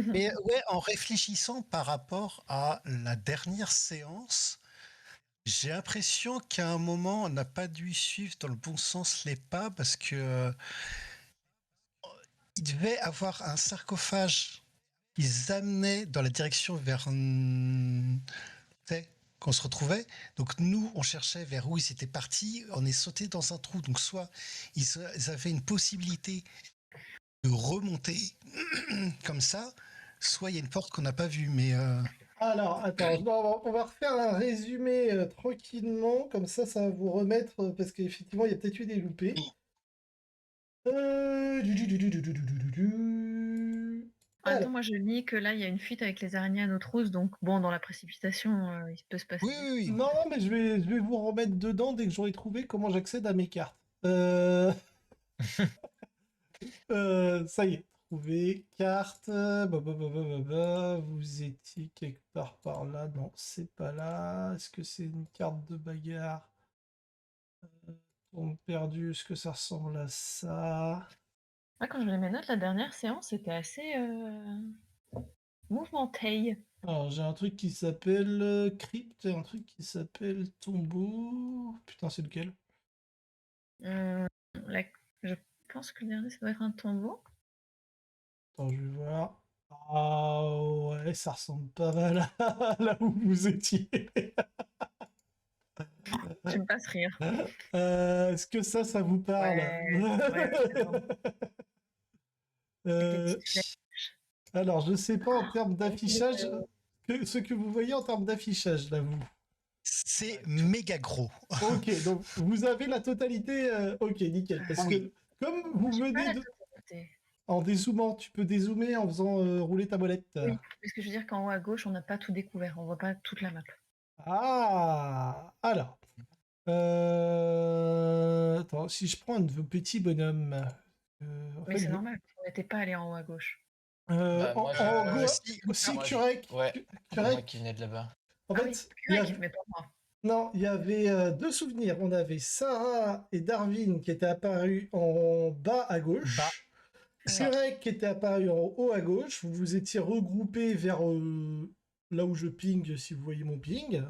Mais ouais, en réfléchissant par rapport à la dernière séance, j'ai l'impression qu'à un moment, on n'a pas dû suivre dans le bon sens les pas parce que il devait avoir un sarcophage qu'ils amenaient dans la direction vers tu sais, qu'on se retrouvait. Donc nous, on cherchait vers où ils étaient partis. On est sauté dans un trou. Donc soit ils avaient une possibilité de remonter comme ça, soit il y a une porte qu'on n'a pas vue. Mais Alors, attends, on va refaire un résumé tranquillement, comme ça va vous remettre, parce qu'effectivement, il y a peut-être eu des loupés. Attends, Alors, moi je lis que là il y a une fuite avec les araignées à nos trousses, donc bon, dans la précipitation, il peut se passer oui, des oui, trucs. oui. non, mais je vais vous remettre dedans dès que j'aurai trouvé comment j'accède à mes cartes. Euh, ça y est, trouvé, carte, vous étiez quelque part par là, non, c'est pas là, est-ce que c'est une carte de bagarre? Tombe perdue, est-ce que ça ressemble à ça? Ah, quand je lis mes notes, la dernière séance était assez mouvementée. Alors, j'ai un truc qui s'appelle crypte et un truc qui s'appelle tombeau. Putain, c'est lequel? Hum, la- Je pense que le dernier ça doit être un tombeau. Attends, je vais voir. Ah ouais, ça ressemble pas mal à là où vous étiez. J'aime pas ce rire. Est-ce que ça vous parle? Ouais, ouais, c'est bon. Avec les Euh, petites flèches. alors, je sais pas en termes Avec les, d'affichage, ce que vous voyez en termes d'affichage, là, vous. C'est méga gros. Ok, donc vous avez la totalité. Ok, nickel. Parce Oui. que comme vous J'ai pas venez la de. totalité. En dézoomant, tu peux dézoomer en faisant rouler ta molette. Oui, parce que je veux dire qu'en haut à gauche, on n'a pas tout découvert, on voit pas toute la map. Ah, alors. Attends, si je prends un de vos petits bonhommes. En Mais fait, c'est normal, on n'était pas allé en haut à gauche. Bah, moi, en je... gros, Si, aussi moi, Kurek. Ouais, c'est moi Kurek. qui venais de là-bas. En Ah oui, fait, il y Kurek, avait. mais pas moi. Non, il y avait deux souvenirs. On avait Sarah et Darwin qui étaient apparus en bas à bas, gauche. ça. Kurek qui était apparu en haut à gauche. Vous vous étiez regroupés vers là où je ping, si vous voyez mon ping.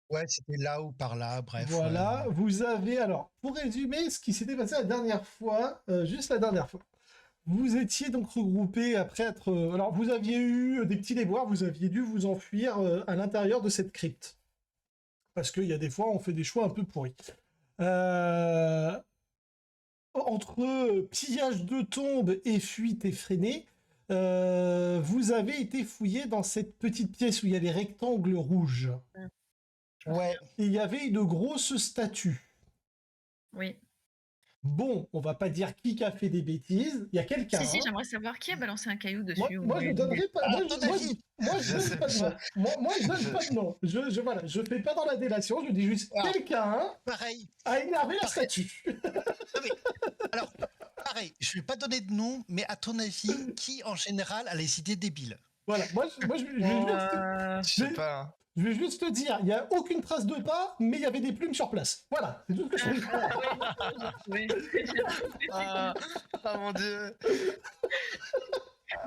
Ouais, c'était là ou par là, bref. Ouais. Voilà, vous avez, alors, pour résumer ce qui s'était passé la dernière fois, juste la dernière fois, vous étiez donc regroupés après être... alors, vous aviez eu des petits déboires, vous aviez dû vous enfuir à l'intérieur de cette crypte. Parce qu'il y a des fois, on fait des choix un peu pourris. Euh, Entre pillage de tombes et fuite effrénée, vous avez été fouillé dans cette petite pièce où il y a les rectangles rouges. Je me Ouais. souviens. Et il y avait une grosse statue. Oui. Bon, on va pas dire qui a fait des bêtises. Il y a quelqu'un. Si, Hein. j'aimerais savoir qui a balancé un caillou Moi, dessus. moi, je donnerai pas. À ton avis, Moi, je Je donne sais pas de pas. nom. Moi, je donne pas de nom. Voilà, je fais pas dans la délation. Je dis juste alors, quelqu'un pareil. a énervé la Pareil. statue. Non, mais, alors, pareil, je vais pas donner de nom, mais à ton avis, qui en général a les idées débiles? Voilà. Moi, je Je sais pas. Hein. vais juste te dire, il y a aucune trace de pas, mais il y avait des plumes sur place. Voilà, c'est tout ce que je peux dire. Oui. Ah, ah, mon dieu.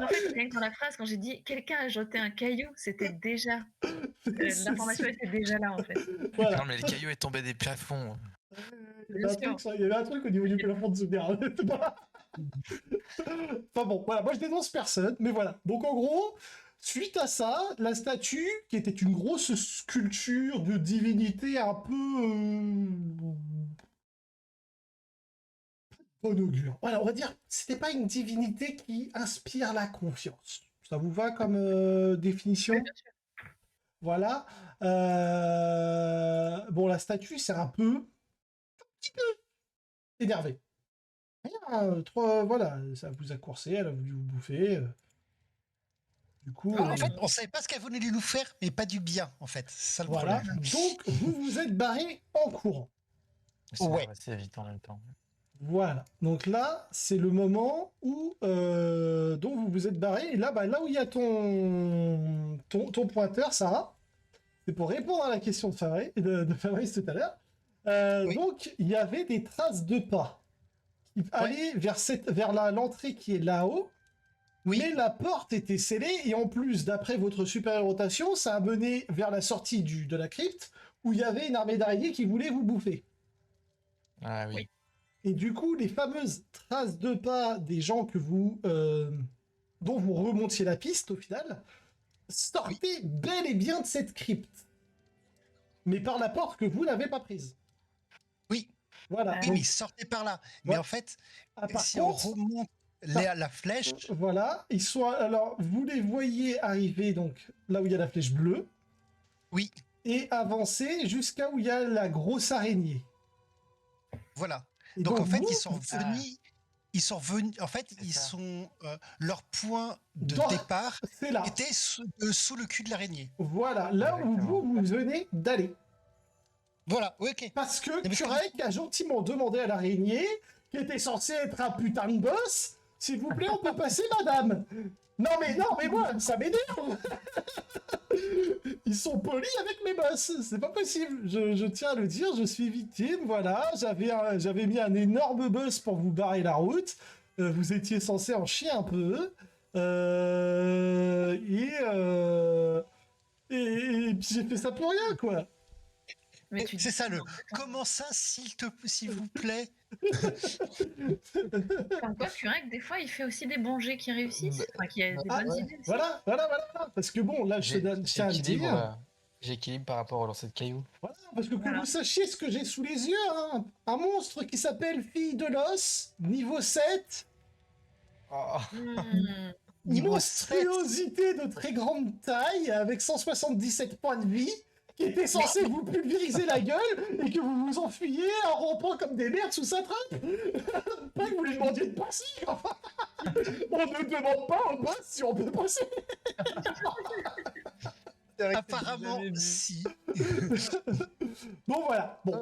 En fait, rien que dans la phrase, quand j'ai dit quelqu'un a jeté un caillou, c'était déjà. L'information était déjà là en fait. Voilà. Non, mais le caillou est tombé des plafonds. Il y avait un truc au niveau du plafond de souvenir. Enfin bon, voilà, moi je dénonce personne, mais voilà. Donc en gros, suite à ça, la statue, qui était une grosse sculpture de divinité un peu bon augure. Voilà, on va dire, c'était pas une divinité qui inspire la confiance. Ça vous va comme définition? Oui, bien sûr. Voilà. Bon, la statue, c'est un petit peu énervé. Rien, trop, voilà, ça vous a coursé, elle a voulu vous bouffer. Du coup, En fait, on savait pas ce qu'elle voulait nous faire, mais pas du bien, en fait. C'est ça le voilà. problème. Donc, vous vous êtes barré en courant. Ouais. C'est vite en même temps. Voilà. Donc là, c'est le moment où donc vous vous êtes barré. Et là, bah, là où il y a ton pointeur, Sarah, c'est pour répondre à la question de Fabrice tout à l'heure. Oui. Donc, il y avait des traces de pas qui allaient vers l'entrée qui est là-haut. Oui. Mais la porte était scellée, et en plus, d'après votre supérieure rotation, ça a mené vers la sortie de la crypte, où il y avait une armée d'araignées qui voulait vous bouffer. Ah oui. Et du coup, les fameuses traces de pas des gens dont vous remontiez la piste, au final, sortaient bel et bien de cette crypte. Mais par la porte que vous n'avez pas prise. Oui. Voilà. Ah Oui, Donc, mais ils sortaient par là. Mais Ouais. en fait, par si contre, on remonte la flèche, voilà, alors vous les voyez arriver donc là où il y a la flèche bleue oui, et avancer jusqu'à où il y a la grosse araignée. voilà. Et Donc en fait, vous, ils sont venus. En fait, C'est ils ça. sont leur point de dans- départ c'est là. était sous le cul de l'araignée. Voilà, là où Exactement. vous venez d'aller. Voilà. Oui, ok. Parce que mais Kurek a gentiment demandé à l'araignée, qui était censée être un putain de boss, s'il vous plaît, on peut passer, madame. Non mais moi, ça m'énerve. Ils sont polis avec mes boss, c'est pas possible. Je tiens à le dire, je suis victime, voilà. J'avais mis un énorme boss pour vous barrer la route. Vous étiez censé en chier un peu. Et puis j'ai fait ça pour rien, quoi. Mais tu C'est dis ça le. en fait, Comment ça, s'il vous plaît? Comme quoi, Kurek, des fois, il fait aussi des bons jets qui réussissent. Bah, Enfin, qui a des Ah, bonnes ouais. idées aussi. Voilà. Parce que bon, là, je tiens à le dire. J'équilibre par rapport au lancer de cailloux. Voilà, parce que Voilà. vous sachiez ce que j'ai sous les yeux, hein. Un monstre qui s'appelle Fille de l'Os, niveau 7. Oh, Hmm. Niveau 7. Monstruosité de très grande taille, avec 177 points de vie, qui était censé vous pulvériser la gueule et que vous vous enfuyiez en rampant comme des merdes sous sa trappe. Pas que vous lui demandiez de passer, enfin. On ne demande pas au boss si on peut passer. Apparemment, si. Bon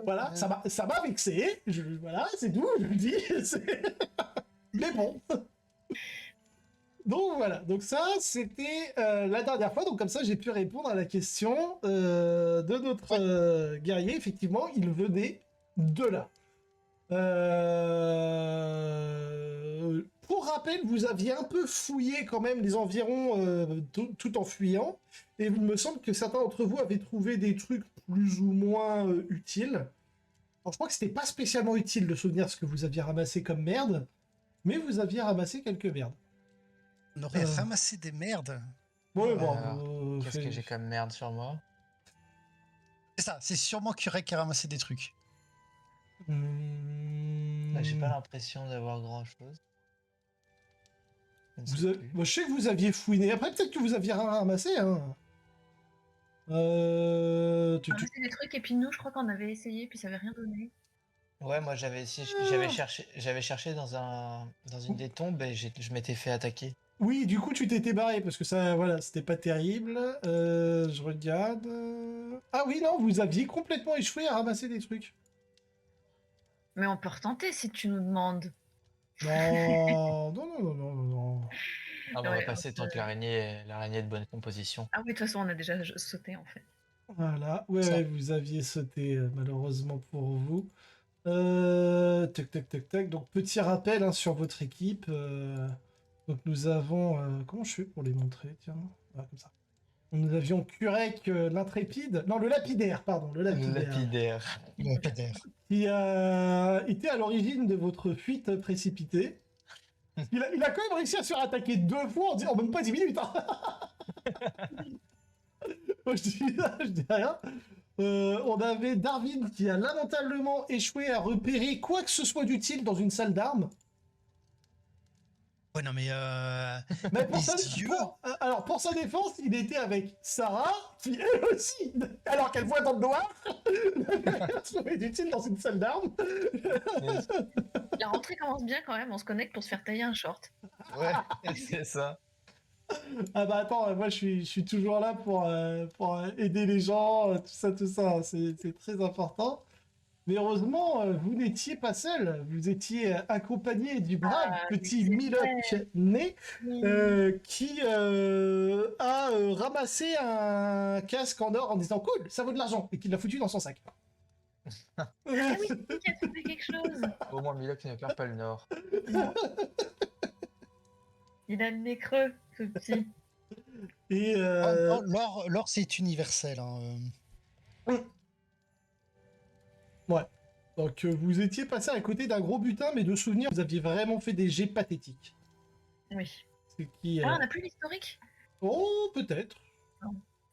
voilà, ça m'a vexé. Voilà, c'est tout, je vous le dis. Mais bon. Donc voilà, donc ça c'était la dernière fois, donc comme ça j'ai pu répondre à la question de notre guerrier. Effectivement, il venait de là. Pour rappel, vous aviez un peu fouillé quand même les environs tout en fuyant, et il me semble que certains d'entre vous avaient trouvé des trucs plus ou moins utiles. Alors je crois que c'était pas spécialement utile de souvenir ce que vous aviez ramassé comme merde, mais vous aviez ramassé quelques merdes. On aurait ramassé des merdes. Ouais, qu'est-ce que j'ai comme merde sur moi? C'est ça, c'est sûrement Kurek qui a ramassé des trucs. J'ai pas l'impression d'avoir grand chose. Moi, je sais que vous aviez fouiné. Après, peut-être que vous aviez rien ramassé. Hein. On a fait des trucs et puis nous, je crois qu'on avait essayé puis ça avait rien donné. Ouais, moi j'avais essayé, j'avais cherché dans une des tombes et je m'étais fait attaquer. Oui, du coup, tu t'étais barré parce que ça, voilà, c'était pas terrible. Je regarde. Ah oui, non, vous aviez complètement échoué à ramasser des trucs. Mais on peut retenter si tu nous demandes. Non. Ah, Ouais, on va passer tant que l'araignée est de bonne composition. Ah oui, de toute façon, on a déjà sauté en fait. Voilà, Ça. ouais, vous aviez sauté malheureusement pour vous. Tac. Donc, petit rappel hein, sur votre équipe. Donc, nous avons. Comment je fais pour les montrer? Tiens, voilà, comme ça. Nous avions Kurek l'intrépide. Non, le lapidaire, pardon. Le lapidaire. Lapidaire. Qui a été à l'origine de votre fuite précipitée. Il a quand même réussi à se faire attaquer 2 fois en même pas 10 minutes. Hein. Moi, je dis rien. On avait Darwin qui a lamentablement échoué à repérer quoi que ce soit d'utile dans une salle d'armes. Ouais, non, mais. Mais pour les yeux. alors, pour sa défense, il était avec Sarah, qui elle aussi, alors qu'elle voit dans le noir, n'avait rien trouvé d'utile dans une salle d'armes. La rentrée commence bien quand même, on se connecte pour se faire tailler un short. Ouais, c'est ça. Ah bah attends, moi je suis toujours là pour aider les gens, tout ça, c'est très important. Mais heureusement, vous n'étiez pas seul, vous étiez accompagné du brave petit Milok né qui a ramassé un casque en or en disant cool, ça vaut de l'argent, et qui l'a foutu dans son sac. Ah oui, qui a trouvé quelque chose. Au moins Milok ne perd pas le nord. Il a le nez creux, ce petit. Et Non, l'or, c'est universel. Hein. ouais. Donc vous étiez passé à côté d'un gros butin, mais de souvenir, vous aviez vraiment fait des jets pathétiques. Oui. Ce qui, Ah, on n'a plus l'historique? oh, peut-être.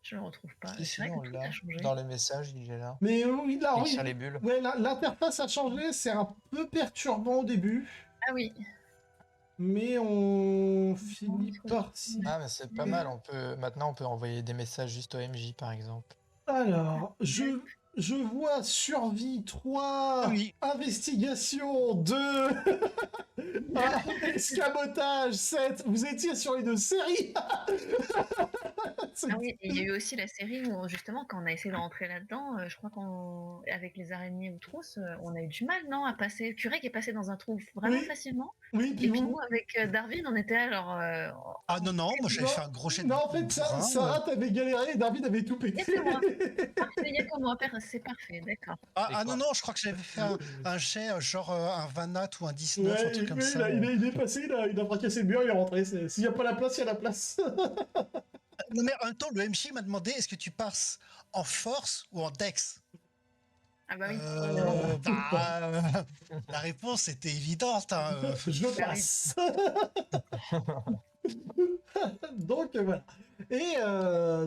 Je le retrouve pas. Si, C'est vrai si, on que tout l'a. a changé. Dans les messages, il est là. Mais oui, là, Clique oui. sur les bulles. Ouais, l'interface a changé, c'est un peu perturbant au début, Ah oui. mais on finit par s'y. Ah, mais c'est pas mal. Maintenant, on peut envoyer des messages juste au MJ, par exemple. Alors, je vois survie 3, Oui. investigation 2, escamotage 7. Vous étiez sur une série. Ah oui, et il y a eu aussi la série où justement quand on a essayé de rentrer là-dedans, je crois qu'on avec les araignées ou trousses, on a eu du mal, non, à passer. Curé qui est passé dans un trou vraiment Oui. facilement. Oui, puis Et puis vous. nous avec Darwin, on était alors. Ah non, non, moi j'avais Non, fait un gros jet de non, en fait, bourrin, Sarah t'avait galéré et David avait tout Il y a pété. que moi. Parfait, il y a que moi. C'est parfait, d'accord. Ah quoi non, non, je crois que j'avais fait un jet, genre un 20 nat ou un 19, un Ouais, truc comme oui, ça. il est passé, il a fracassé le mur, il est rentré. S'il n'y a pas la place, il y a la place. Non, mais en même temps, le MJ m'a demandé est-ce que tu passes en force ou en dex. Ah bah oui. La réponse était évidente. Hein. Je Bah oui. passe. Donc voilà. Et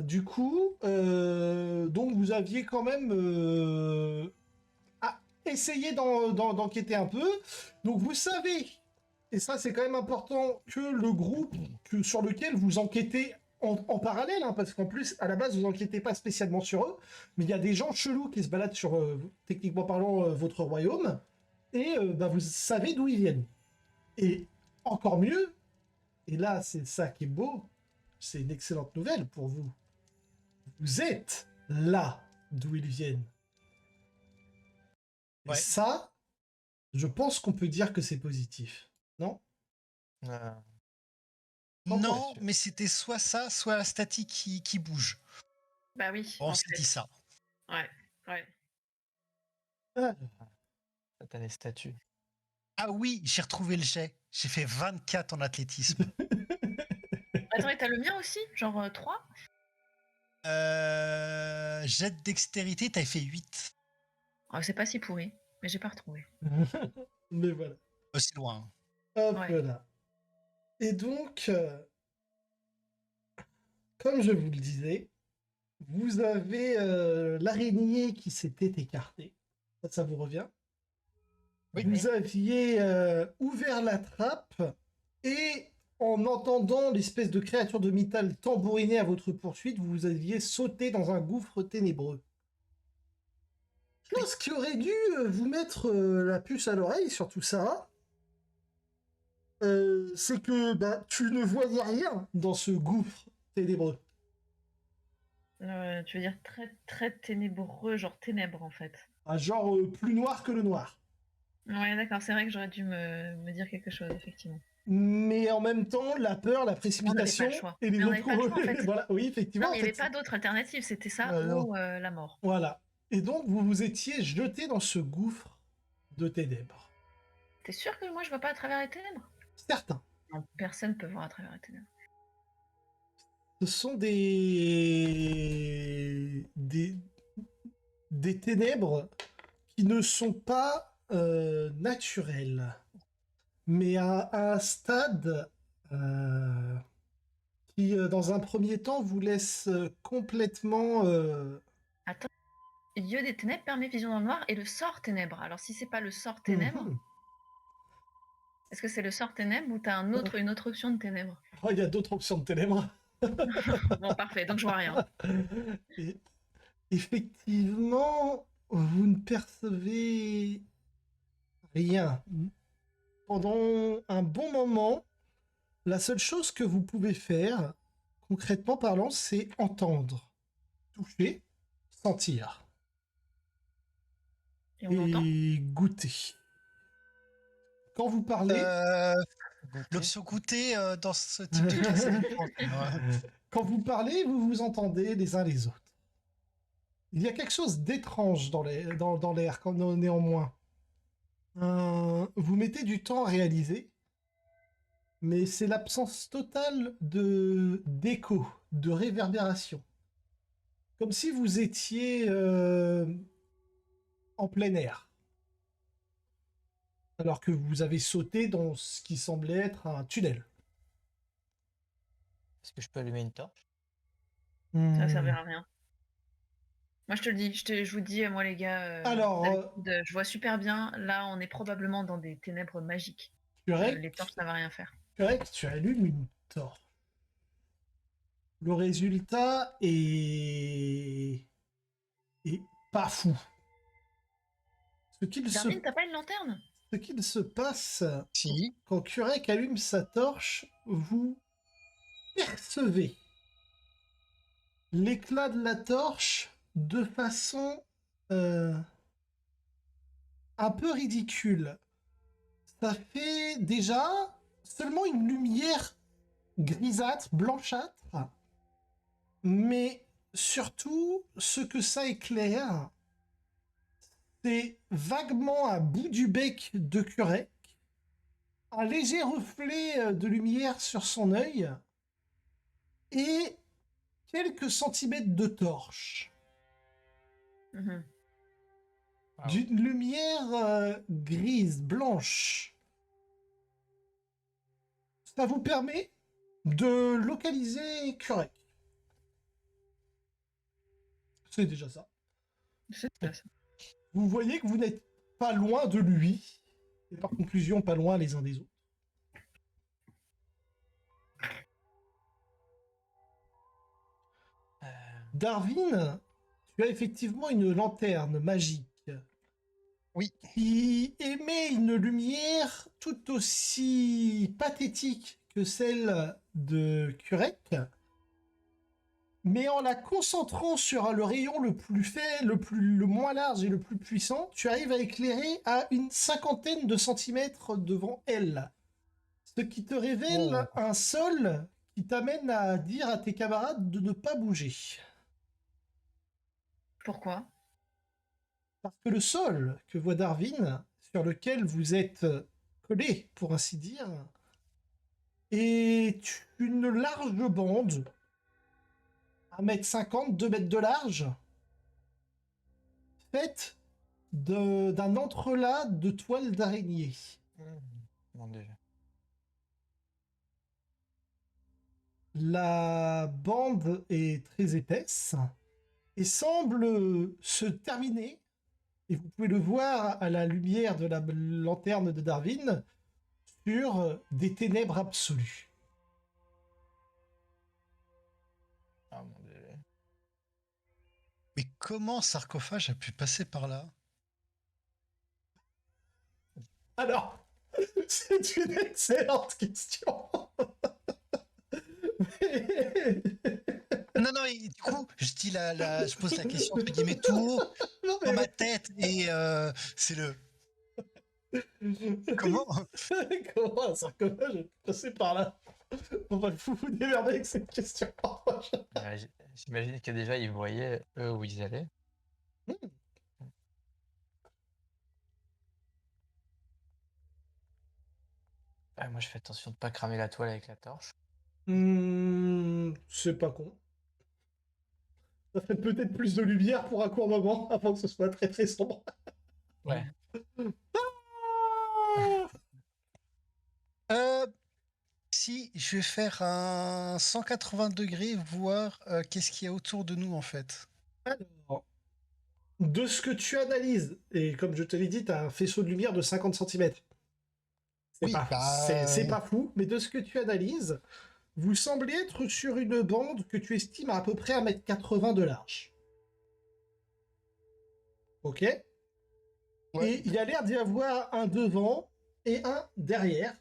du coup, donc vous aviez quand même essayé d'enquêter un peu. Donc vous savez, et ça c'est quand même important, que le groupe sur lequel vous enquêtez en parallèle, hein, parce qu'en plus, à la base, vous enquêtez pas spécialement sur eux, mais il y a des gens chelous qui se baladent sur, techniquement parlant, votre royaume, et bah, vous savez d'où ils viennent. Et encore mieux, et là c'est ça qui est beau, c'est une excellente nouvelle pour vous. Vous êtes là d'où ils viennent. Et Ouais. ça, je pense qu'on peut dire que c'est positif, non? Euh, Non, sûr. mais c'était soit ça, soit la statique qui bouge. Bah oui. On en s'est fait. dit ça. Ouais. Ouais. Ah, T'as les statues. Ah oui, j'ai retrouvé le jet. J'ai fait 24 en athlétisme. Attends, et t'as le mien aussi? Genre 3? Jet de dextérité, t'avais fait 8. Oh, c'est pas si pourri, mais j'ai pas retrouvé. mais voilà. C'est loin. Hop Ouais. là. Et donc, comme je vous le disais, vous avez l'araignée qui s'était écartée. Ça vous revient? Oui. Vous aviez ouvert la trappe et en entendant l'espèce de créature de métal tambouriner à votre poursuite, vous aviez sauté dans un gouffre ténébreux. Ce qui aurait dû vous mettre la puce à l'oreille sur tout ça, c'est que bah, tu ne voyais rien dans ce gouffre ténébreux. Tu veux dire très très ténébreux, genre ténèbres en fait. Un genre plus noir que le noir. Ouais, d'accord, c'est vrai que j'aurais dû me dire quelque chose, effectivement. Mais en même temps, la peur, la On n'avait précipitation pas le choix. et les On autres n'avait pas le choix, en fait. voilà, oui, effectivement. Non, mais il en n'y avait fait, pas d'autre alternative, c'était ça non. ou la mort. Voilà. Et donc, vous vous étiez jeté dans ce gouffre de ténèbres. T'es sûr que moi je vois pas à travers les ténèbres? Certains. Non, personne peut voir à travers les ténèbres. Ce sont des ténèbres qui ne sont pas naturelles, mais à un stade qui, dans un premier temps, vous laisse complètement... Attends, lieu des ténèbres permet vision dans le noir et le sort ténèbres. Alors si c'est pas le sort ténèbres, est-ce que c'est le sort ténèbres ou t'as une autre option de ténèbres? Oh, il y a d'autres options de ténèbres. Bon, parfait, donc je vois rien. Et effectivement, vous ne percevez rien. Pendant un bon moment, la seule chose que vous pouvez faire, concrètement parlant, c'est entendre, toucher, sentir Et on entend? et goûter. Quand vous parlez, L'option goûter dans ce type de cas, ça dépend. quand vous parlez, vous vous entendez les uns les autres. Il y a quelque chose d'étrange dans l'air, quand néanmoins. Vous mettez du temps à réaliser, mais c'est l'absence totale d'écho, de réverbération. Comme si vous étiez en plein air. Alors que vous avez sauté dans ce qui semblait être un tunnel. Est-ce que je peux allumer une torche? Ça servira à rien. Moi, je te le dis, je vous dis, moi, les gars, Alors, d'habitude, je vois super bien. Là, on est probablement dans des ténèbres magiques. Les torches, ça va rien faire. Correct, tu allumes une torche. Le résultat est pas fou. Darwin, t'as pas une lanterne? Ce qu'il se passe Si. quand Kurek allume sa torche, vous percevez l'éclat de la torche de façon un peu ridicule. Ça fait déjà seulement une lumière grisâtre, blanchâtre, mais surtout ce que ça éclaire, c'est vaguement à bout du bec de Kurek, un léger reflet de lumière sur son œil et quelques centimètres de torche. Mhm. Ah ouais. D'une lumière grise, blanche. Ça vous permet de localiser Kurek. C'est déjà ça. C'est ça. Vous voyez que vous n'êtes pas loin de lui, et par conclusion, pas loin les uns des autres. Darwin, tu as effectivement une lanterne magique. Oui. Qui émet une lumière tout aussi pathétique que celle de Kurek, mais en la concentrant sur le rayon le moins large et le plus puissant, tu arrives à éclairer à une 50aine de centimètres devant elle. Ce qui te révèle un sol qui t'amène à dire à tes camarades de ne pas bouger. Pourquoi? Parce que le sol que voit Darwin, sur lequel vous êtes collé, pour ainsi dire, est une large bande, 1,50 m, 2 mètres de large, faite d'un entrelac de toiles d'araignée. Mon Dieu. La bande est très épaisse et semble se terminer, et vous pouvez le voir à la lumière de la lanterne de Darwin, sur des ténèbres absolues. Ah mon Dieu. Mais comment Sarcophage a pu passer par là? Alors, c'est une excellente question. Non, non, et du coup, je pose la question entre guillemets tout haut dans ma tête et c'est le. Comment? Comment un sarcophage est passé par là? On va vous démerder avec cette question. J'imagine que déjà ils voyaient eux où ils allaient. Moi je fais attention de pas cramer la toile avec la torche. C'est pas con. Ça fait peut-être plus de lumière pour un court moment avant que ce soit très très sombre. Ouais. Si je vais faire un 180 degrés, voir qu'est-ce qu'il y a autour de nous en fait. Alors, de ce que tu analyses, et comme je te l'ai dit, tu as un faisceau de lumière de 50 cm. Oui, C'est pas fou, mais de ce que tu analyses, vous semblez être sur une bande que tu estimes à peu près 1,80 m de large. Ok? Ouais. Et il y a l'air d'y avoir un devant et un derrière,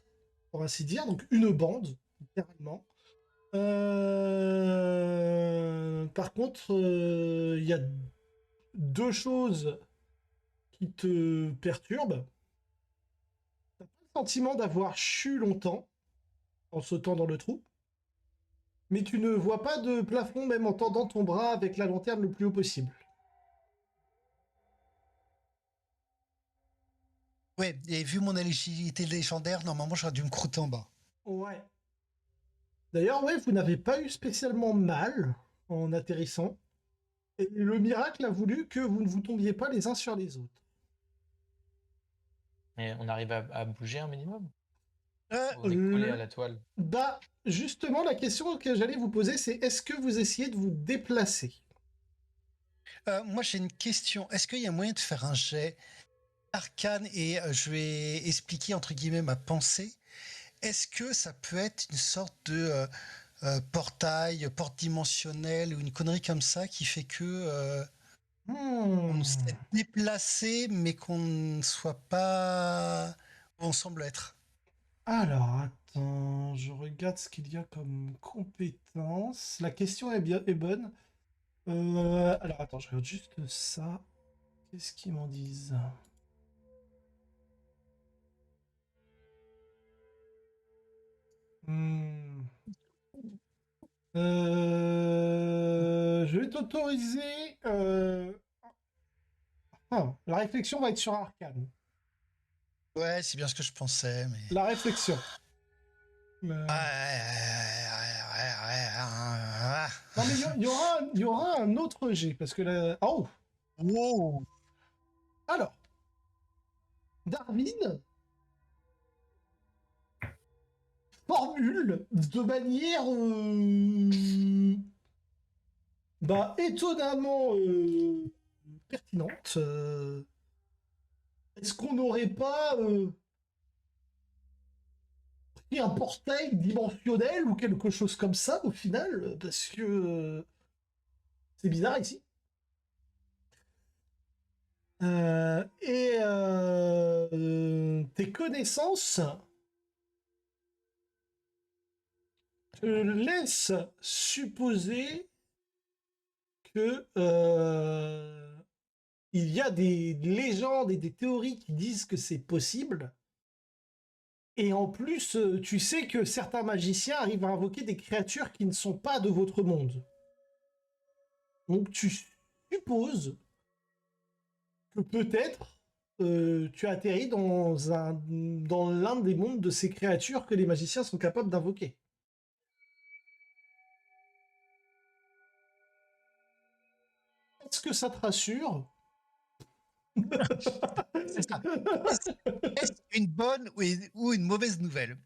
pour ainsi dire, donc une bande, littéralement. Par contre, il y a deux choses qui te perturbent. T'as pas le sentiment d'avoir chu longtemps en sautant dans le trou, mais tu ne vois pas de plafond même en tendant ton bras avec la lanterne le plus haut possible. Ouais, et vu mon agilité légendaire, normalement j'aurais dû me croûter en bas. Ouais. D'ailleurs, ouais, vous n'avez pas eu spécialement mal en atterrissant. Et le miracle a voulu que vous ne vous tombiez pas les uns sur les autres. Et on arrive à bouger un minimum? Euh, Ou on est collé à la toile? Bah, justement, la question que j'allais vous poser, c'est est-ce que vous essayez de vous déplacer? moi, j'ai une question. Est-ce qu'il y a moyen de faire un jet arcane et je vais expliquer entre guillemets ma pensée? Est-ce que ça peut être une sorte de portail, porte dimensionnelle ou une connerie comme ça qui fait que on Hmm. s'est déplacé mais qu'on ne soit pas où on semble être? Alors, attends, je regarde ce qu'il y a comme compétence. La question est bonne. Alors, attends, je regarde juste ça. Qu'est-ce qu'ils m'en disent? Hmm. Je vais t'autoriser. La réflexion va être sur Arcane. Ouais, c'est bien ce que je pensais, mais. La réflexion. Ouais, Euh, ouais. Non, mais il y aura un autre G, parce que là... Oh! Wow. Alors, Darwin formule de manière bah, étonnamment pertinente. Est-ce qu'on n'aurait pas pris un portail dimensionnel ou quelque chose comme ça au final? Parce que c'est bizarre ici. Tes connaissances te laissent supposer que il y a des légendes et des théories qui disent que c'est possible. Et en plus, tu sais que certains magiciens arrivent à invoquer des créatures qui ne sont pas de votre monde. Donc tu supposes que peut-être tu atterris dans l'un des mondes de ces créatures que les magiciens sont capables d'invoquer. Est-ce que ça te rassure? C'est ça. Est-ce une bonne ou une mauvaise nouvelle?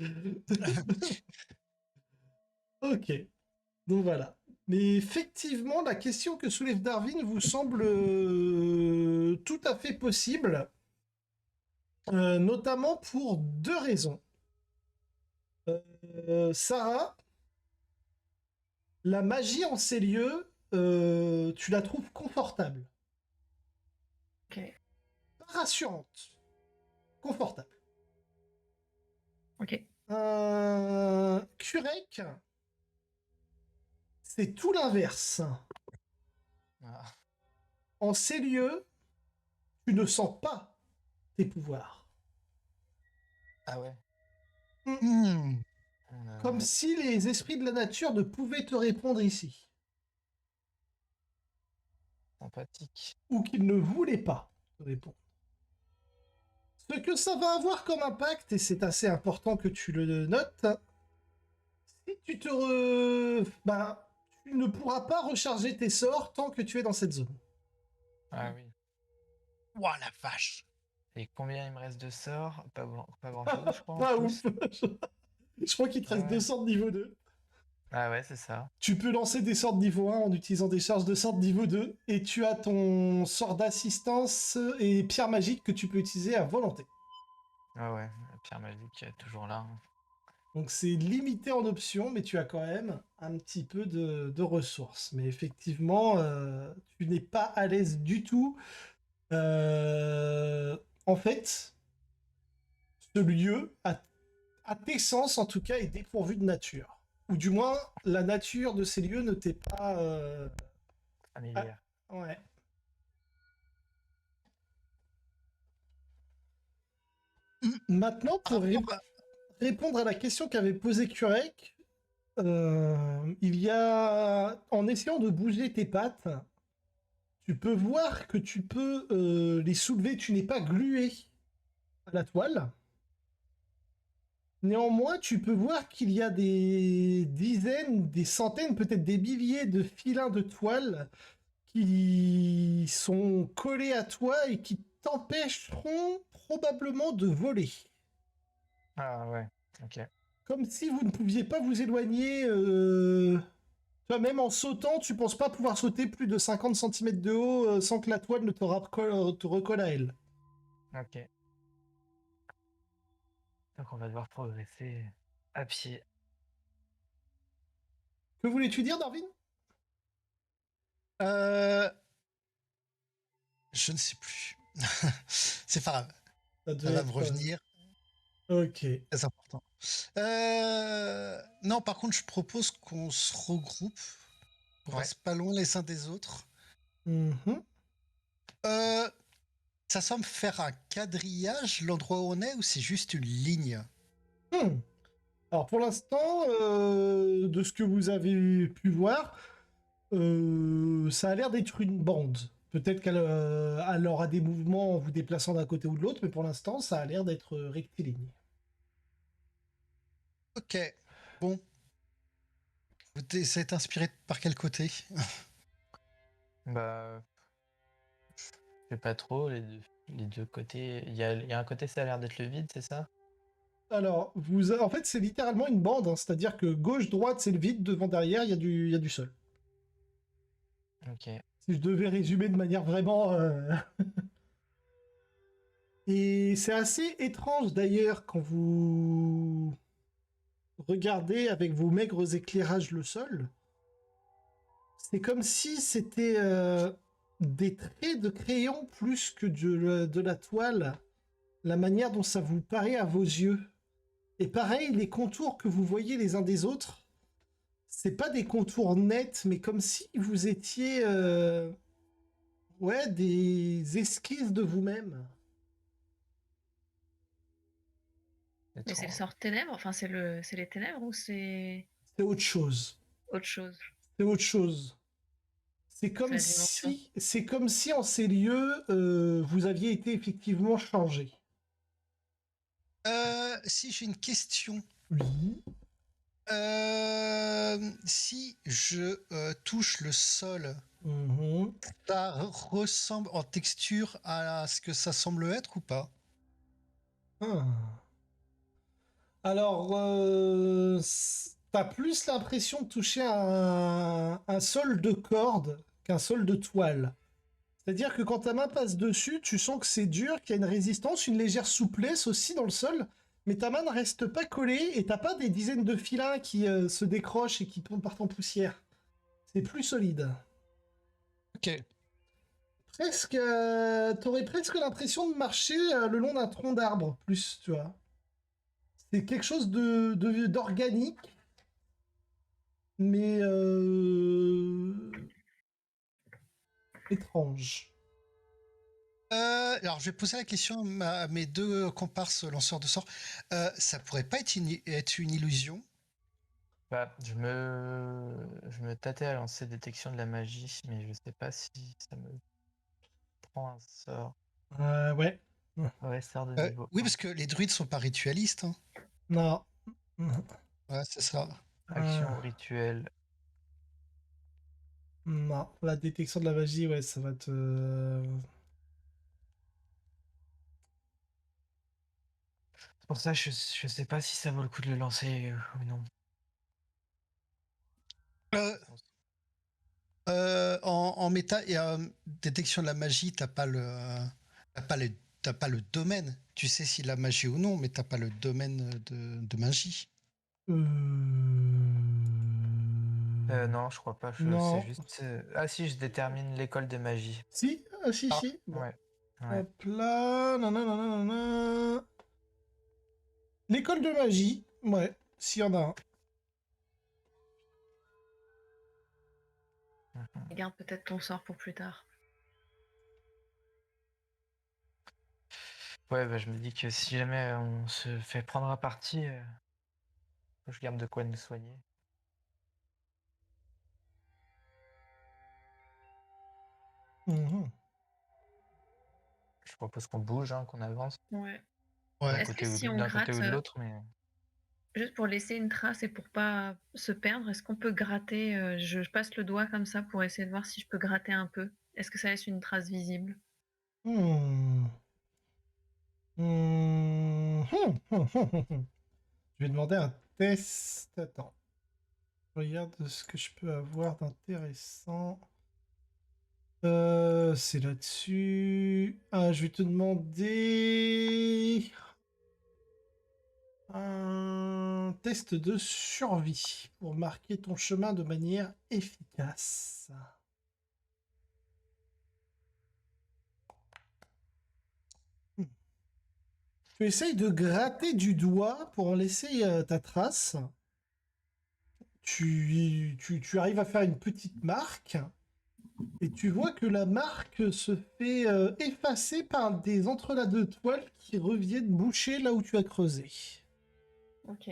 Ok, donc voilà. Mais effectivement, la question que soulève Darwin vous semble tout à fait possible, notamment pour deux raisons. Sarah, la magie en ces lieux, tu la trouves confortable. Ok. Pas rassurante, confortable. Ok. Kurek, c'est tout l'inverse. Ah, En ces lieux, tu ne sens pas tes pouvoirs. ah ouais. Hmm. Comme si les esprits de la nature ne pouvaient te répondre ici. Sympathique. Ou qu'ils ne voulaient pas te répondre. Ce que ça va avoir comme impact, et c'est assez important que tu le notes, si tu bah, tu ne pourras pas recharger tes sorts tant que tu es dans cette zone. Ah oui. Ouah, la vache. Et combien il me reste de sorts? Pas grand-chose, je crois, en Pas plus. ouf. Je crois qu'il te reste Ouais. 2 sorts de niveau 2. Ah ouais, c'est ça. Tu peux lancer des sorts de niveau 1 en utilisant des charges de sorts de niveau 2, et tu as ton sort d'assistance et pierre magique que tu peux utiliser à volonté. Ah ouais, la pierre magique est toujours là. Donc c'est limité en options, mais tu as quand même un petit peu de ressources. Mais effectivement, tu n'es pas à l'aise du tout. En fait, ce lieu, à tes sens en tout cas, est dépourvu de nature. Ou du moins, la nature de ces lieux ne t'est pas... Familière. ouais. Maintenant, pour répondre à la question qu'avait posée Kurek, il y a, en essayant de bouger tes pattes, tu peux voir que tu peux les soulever. Tu n'es pas glué à la toile. Néanmoins, tu peux voir qu'il y a des dizaines, des centaines, peut-être des milliers de filins de toile qui sont collés à toi et qui t'empêcheront probablement de voler. Ah ouais, ok. Comme si vous ne pouviez pas vous éloigner. Toi, même en sautant, tu penses pas pouvoir sauter plus de 50 centimètres de haut sans que la toile ne te recolle à elle. Ok. Donc on va devoir progresser à pied. Que voulais-tu dire, Darwin? Euh, je ne sais plus. C'est pas grave. Ça Ça devait va me être. revenir. Ok. Très important. Non, par contre, je propose qu'on se regroupe. On Ouais. reste pas loin les uns des autres. Mhm. Euh, Ça semble faire un quadrillage, l'endroit où on est, ou c'est juste une ligne? Hmm. Alors pour l'instant, de ce que vous avez pu voir, ça a l'air d'être une bande. Peut-être qu'elle aura des mouvements en vous déplaçant d'un côté ou de l'autre, mais pour l'instant, ça a l'air d'être rectiligne. Ok. Bon. Vous êtes inspiré par quel côté? Bah, je sais pas trop, les deux côtés. Il y a un côté, ça a l'air d'être le vide, c'est ça? Alors, en fait, c'est littéralement une bande, hein, c'est-à-dire que gauche-droite, c'est le vide, devant, derrière, il y a du sol. Ok. Si je devais résumer de manière vraiment... Et c'est assez étrange d'ailleurs quand vous regardez avec vos maigres éclairages le sol. C'est comme si c'était des traits de crayon plus que de la toile, la manière dont ça vous paraît à vos yeux. Et pareil, les contours que vous voyez les uns des autres, c'est pas des contours nets, mais comme si vous étiez ouais, des esquisses de vous-même. Mais c'est le Étrange. sort ténèbres, enfin c'est les ténèbres ou c'est C'est autre chose. autre chose? C'est autre chose. C'est la dimension. C'est comme si en ces lieux, vous aviez été effectivement changé. Si j'ai une question. Oui. Si je touche le sol, Mhm. ça ressemble en texture à ce que ça semble être ou pas? Ah. Alors, t'as plus l'impression de toucher un sol de corde qu'un sol de toile. C'est-à-dire que quand ta main passe dessus, tu sens que c'est dur, qu'il y a une résistance, une légère souplesse aussi dans le sol, mais ta main ne reste pas collée et t'as pas des dizaines de filins qui se décrochent et qui partent en poussière. C'est plus solide. Ok. Presque, t'aurais presque l'impression de marcher le long d'un tronc d'arbre, plus, tu vois. C'est quelque chose d'organique, mais étrange. Alors, je vais poser la question à mes deux comparses lanceurs de sorts. Ça pourrait pas être une illusion? Bah, je me tâtais à lancer détection de la magie, mais je sais pas si ça me prend un sort. Ouais. Ouais, sort de niveau Oui, 1. parce que les druides sont pas ritualistes, hein. Non. Ouais, c'est ça. Action ou rituel. Non. La détection de la magie, ouais, ça va te. C'est pour ça que je sais pas si ça vaut le coup de le lancer ou non. Euh, en méta et détection de la magie, t'as pas le, t'as pas le domaine. Tu sais si la magie ou non, mais t'as pas le domaine de magie. Non, je crois pas. C'est Non. juste. Ah si, je détermine l'école de magie. Si, ah, si, Ah, si. Bon. ouais. Ouais. Hop là. Nanana, nanana. L'école de magie. Ouais, s'il y en a un. Mhm. Garde peut-être ton sort pour plus tard. Ouais, bah, je me dis que si jamais on se fait prendre à partie, faut que je garde de quoi nous soigner. Mhm. Je propose qu'on bouge, hein, qu'on avance Ouais. Ouais. d'un Est-ce que côté ou si on d'un côté gratte, ou de l'autre, mais Juste pour laisser une trace et pour pas se perdre, est-ce qu'on peut gratter je passe le doigt comme ça pour essayer de voir si je peux gratter un peu. Est-ce que ça laisse une trace visible? Hmm. Je vais demander un test. Attends. Je regarde ce que je peux avoir d'intéressant. C'est là-dessus. Ah, je vais te demander un test de survie pour marquer ton chemin de manière efficace. Tu essayes de gratter du doigt pour en laisser ta trace. Tu arrives à faire une petite marque et tu vois que la marque se fait effacer par des entrelacs de toile qui reviennent boucher là où tu as creusé. Ok.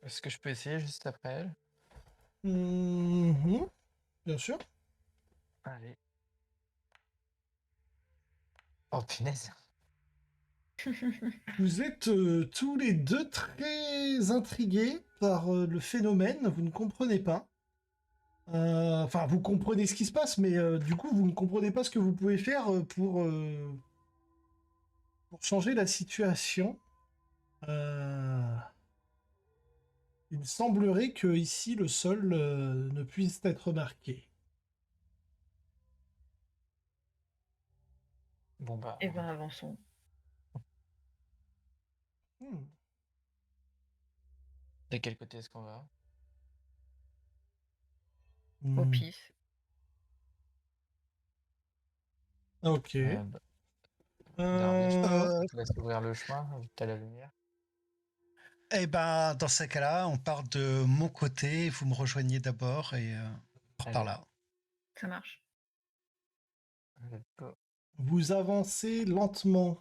Est-ce que je peux essayer juste après elle? Mhm, bien sûr. Allez. Oh punaise. Vous êtes tous les deux très intrigués par le phénomène, vous ne comprenez pas. Enfin, vous comprenez ce qui se passe, mais du coup, vous ne comprenez pas ce que vous pouvez faire pour changer la situation. Il semblerait que ici, le sol ne puisse être marqué. Bon bah. Eh ben avançons. Hmm. De quel côté est-ce qu'on va? Au Hmm. pif. Ok. Darwin, je Euh, te laisse ouvrir le chemin, vu que t'as la lumière. Eh ben, dans ces cas-là, on part de mon côté, vous me rejoignez d'abord et on part par Allez, là. Ça marche. let's go. Vous avancez lentement,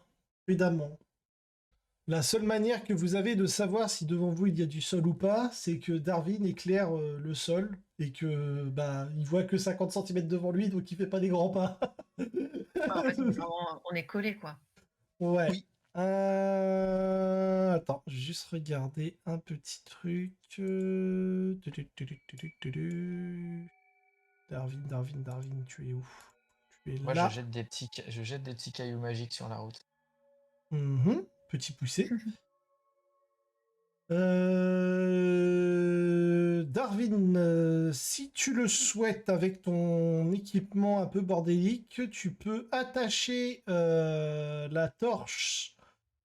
prudemment. La seule manière que vous avez de savoir si devant vous il y a du sol ou pas, c'est que Darwin éclaire le sol et que bah il voit que 50 cm devant lui, donc il fait pas des grands pas. En fait, on est collés, quoi. Ouais. Oui, Attends, je vais juste regarder un petit truc. Darwin, tu es où? Tu es Moi, là. je jette des petits cailloux magiques sur la route. Mhm, petit poussé. Darwin, si tu le souhaites, avec ton équipement un peu bordélique, tu peux attacher la torche,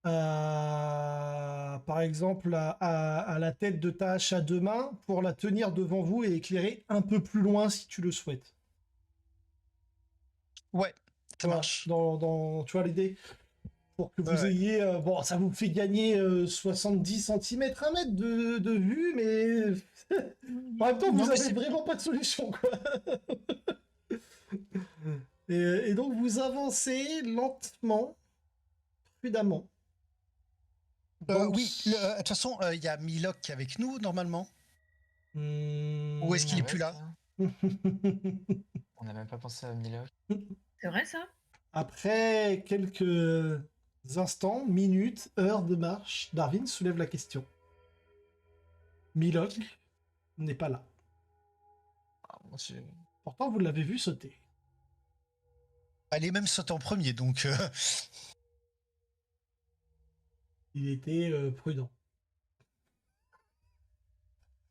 par exemple, à la tête de ta hache à deux mains pour la tenir devant vous et éclairer un peu plus loin si tu le souhaites. ouais, Tu ça vois, marche. tu vois l'idée? Pour que Ouais, vous ouais. ayez... bon, ça vous fait gagner 70 cm, 1 mètre de vue, mais en même temps, Non, vous mais avez c'est vraiment pas de solution, quoi. Et donc, vous avancez lentement, prudemment. Donc... oui. De toute façon, il y a Milok qui est avec nous normalement. Ou est-ce hmm, qu'il Ah est ouais, plus là? ça? On n'a même pas pensé à Milo. C'est vrai, ça? Après quelques instants, minutes, heures de marche, Darwin soulève la question. Milok n'est pas là. Ah, mon Dieu. Pourtant, vous l'avez vu sauter. Elle est même sautée en premier, donc Il était prudent.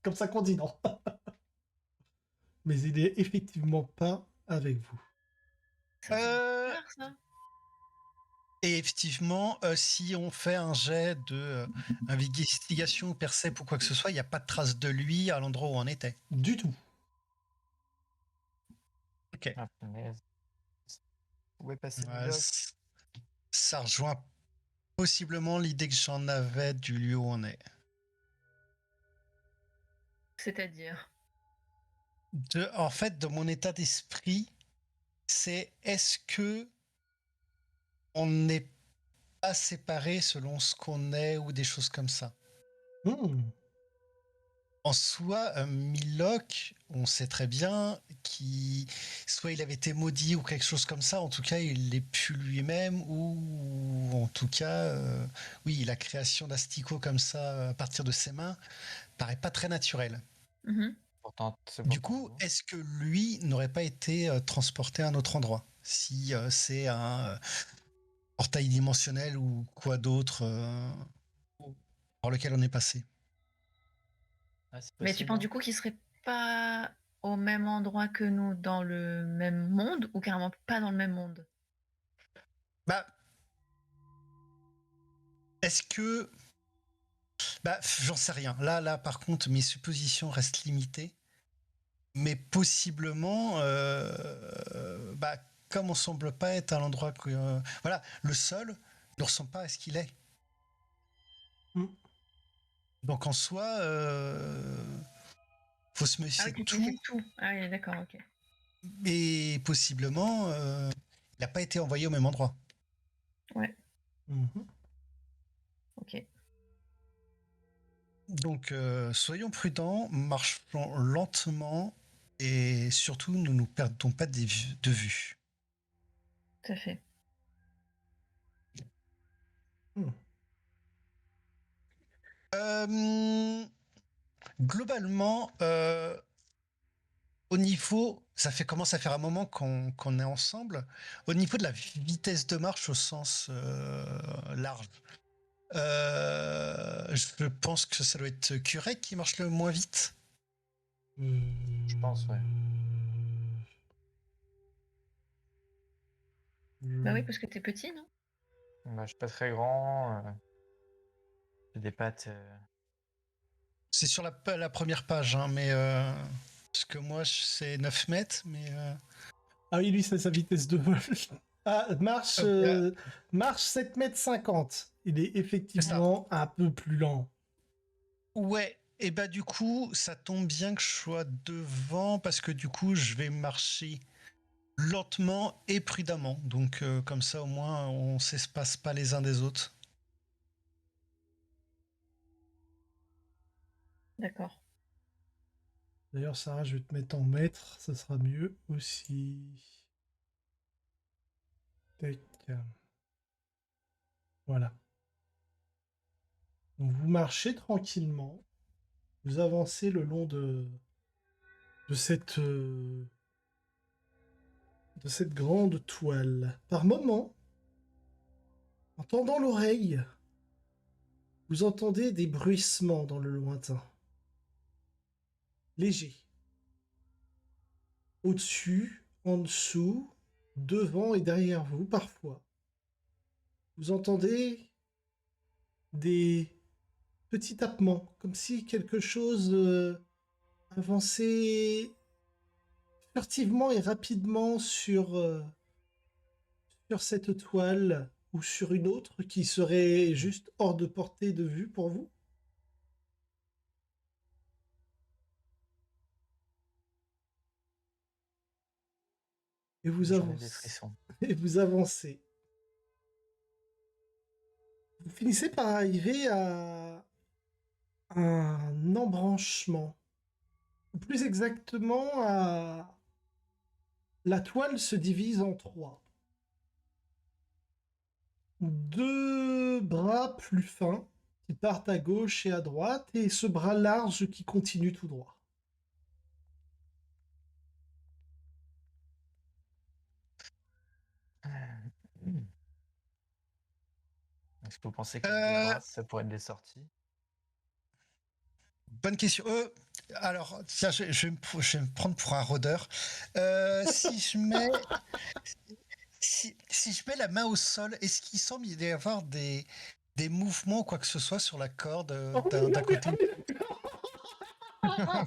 Comme ça qu'on dit, non. Mais il est effectivement pas avec vous. Ça fait euh, peur, ça. et effectivement, si on fait un jet de investigation ou percep ou quoi que ce soit, il n'y a pas de trace de lui à l'endroit où on était. Du tout. Ok. Ah, punaise. Où est passé Ouais, Milo? ça rejoint possiblement l'idée que j'en avais du lieu où on est. C'est-à-dire. En fait, de mon état d'esprit, c'est est-ce que on n'est pas séparés selon ce qu'on est ou des choses comme ça. Hmm. En soi, Milok, on sait très bien qui, soit il avait été maudit ou quelque chose comme ça. En tout cas, il l'est plus lui-même, ou en tout cas, oui, la création d'Astico comme ça à partir de ses mains paraît pas très naturelle. Mhm. Pourtant, c'est Du pourtant coup, beau. est-ce que lui n'aurait pas été transporté à un autre endroit si c'est un portail dimensionnel ou quoi d'autre par lequel on est passé? Ah, c'est Mais tu possible, penses hein. du coup qu'il serait pas au même endroit que nous dans le même monde ou carrément pas dans le même monde? Bah, est-ce que... Bah, j'en sais rien. Là, par contre, mes suppositions restent limitées. Mais possiblement, bah, comme on semble pas être à l'endroit que... voilà, le sol ne ressemble pas à ce qu'il est. Mm. Donc en soi, faut se Ah méfier oui, de tu te tout. méfies de tout. Ah oui, d'accord, ok. Et possiblement, il n'a pas été envoyé au même endroit. Ouais, Mhm. ok. Donc soyons prudents, marchons lentement et surtout ne nous perdons pas de vue. Tout à fait. Globalement, au niveau, commence à faire un moment qu'on est ensemble. Au niveau de la vitesse de marche au sens large, je pense que ça doit être Curé qui marche le moins vite. Je pense, ouais. Bah oui, parce que t'es petit, non? Bah, je suis pas très grand. J'ai des pattes. C'est sur la première page, hein, mais parce que moi c'est 9 mètres, mais Ah oui, lui, c'est sa vitesse de vol. Ah, marche, bah, marche 7,50 m. Il est c'est ça. effectivement un peu plus lent. Ouais, et bah du coup, ça tombe bien que je sois devant parce que du coup, je vais marcher lentement et prudemment. Donc comme ça, au moins, on s'espace pas les uns des autres. D'accord. D'ailleurs, Sarah, je vais te mettre en mètre, ça sera mieux aussi. Tac. Voilà. Donc vous marchez tranquillement, vous avancez le long de cette grande toile. Par moments, en tendant l'oreille, vous entendez des bruissements dans le lointain. Légers. Au-dessus, en dessous, devant et derrière vous, parfois. Vous entendez des petits tapements, comme si quelque chose avançait furtivement et rapidement sur cette toile ou sur une autre qui serait juste hors de portée de vue pour vous. Et vous J'en ai des avancez. frissons. Et vous avancez. Vous finissez par arriver à un embranchement. Ou plus exactement, la toile se divise en trois. Deux bras plus fins qui partent à gauche et à droite, et ce bras large qui continue tout droit. Hmm. Est-ce que vous pensez que les deux Euh, bras, ça pourrait être des sorties? Bonne question. Alors, tiens, je vais me prendre pour un rôdeur. Si je mets la main au sol, est-ce qu'il semble y avoir des mouvements ou quoi que ce soit sur la corde Oh oui, d'un ah oui, côté? ah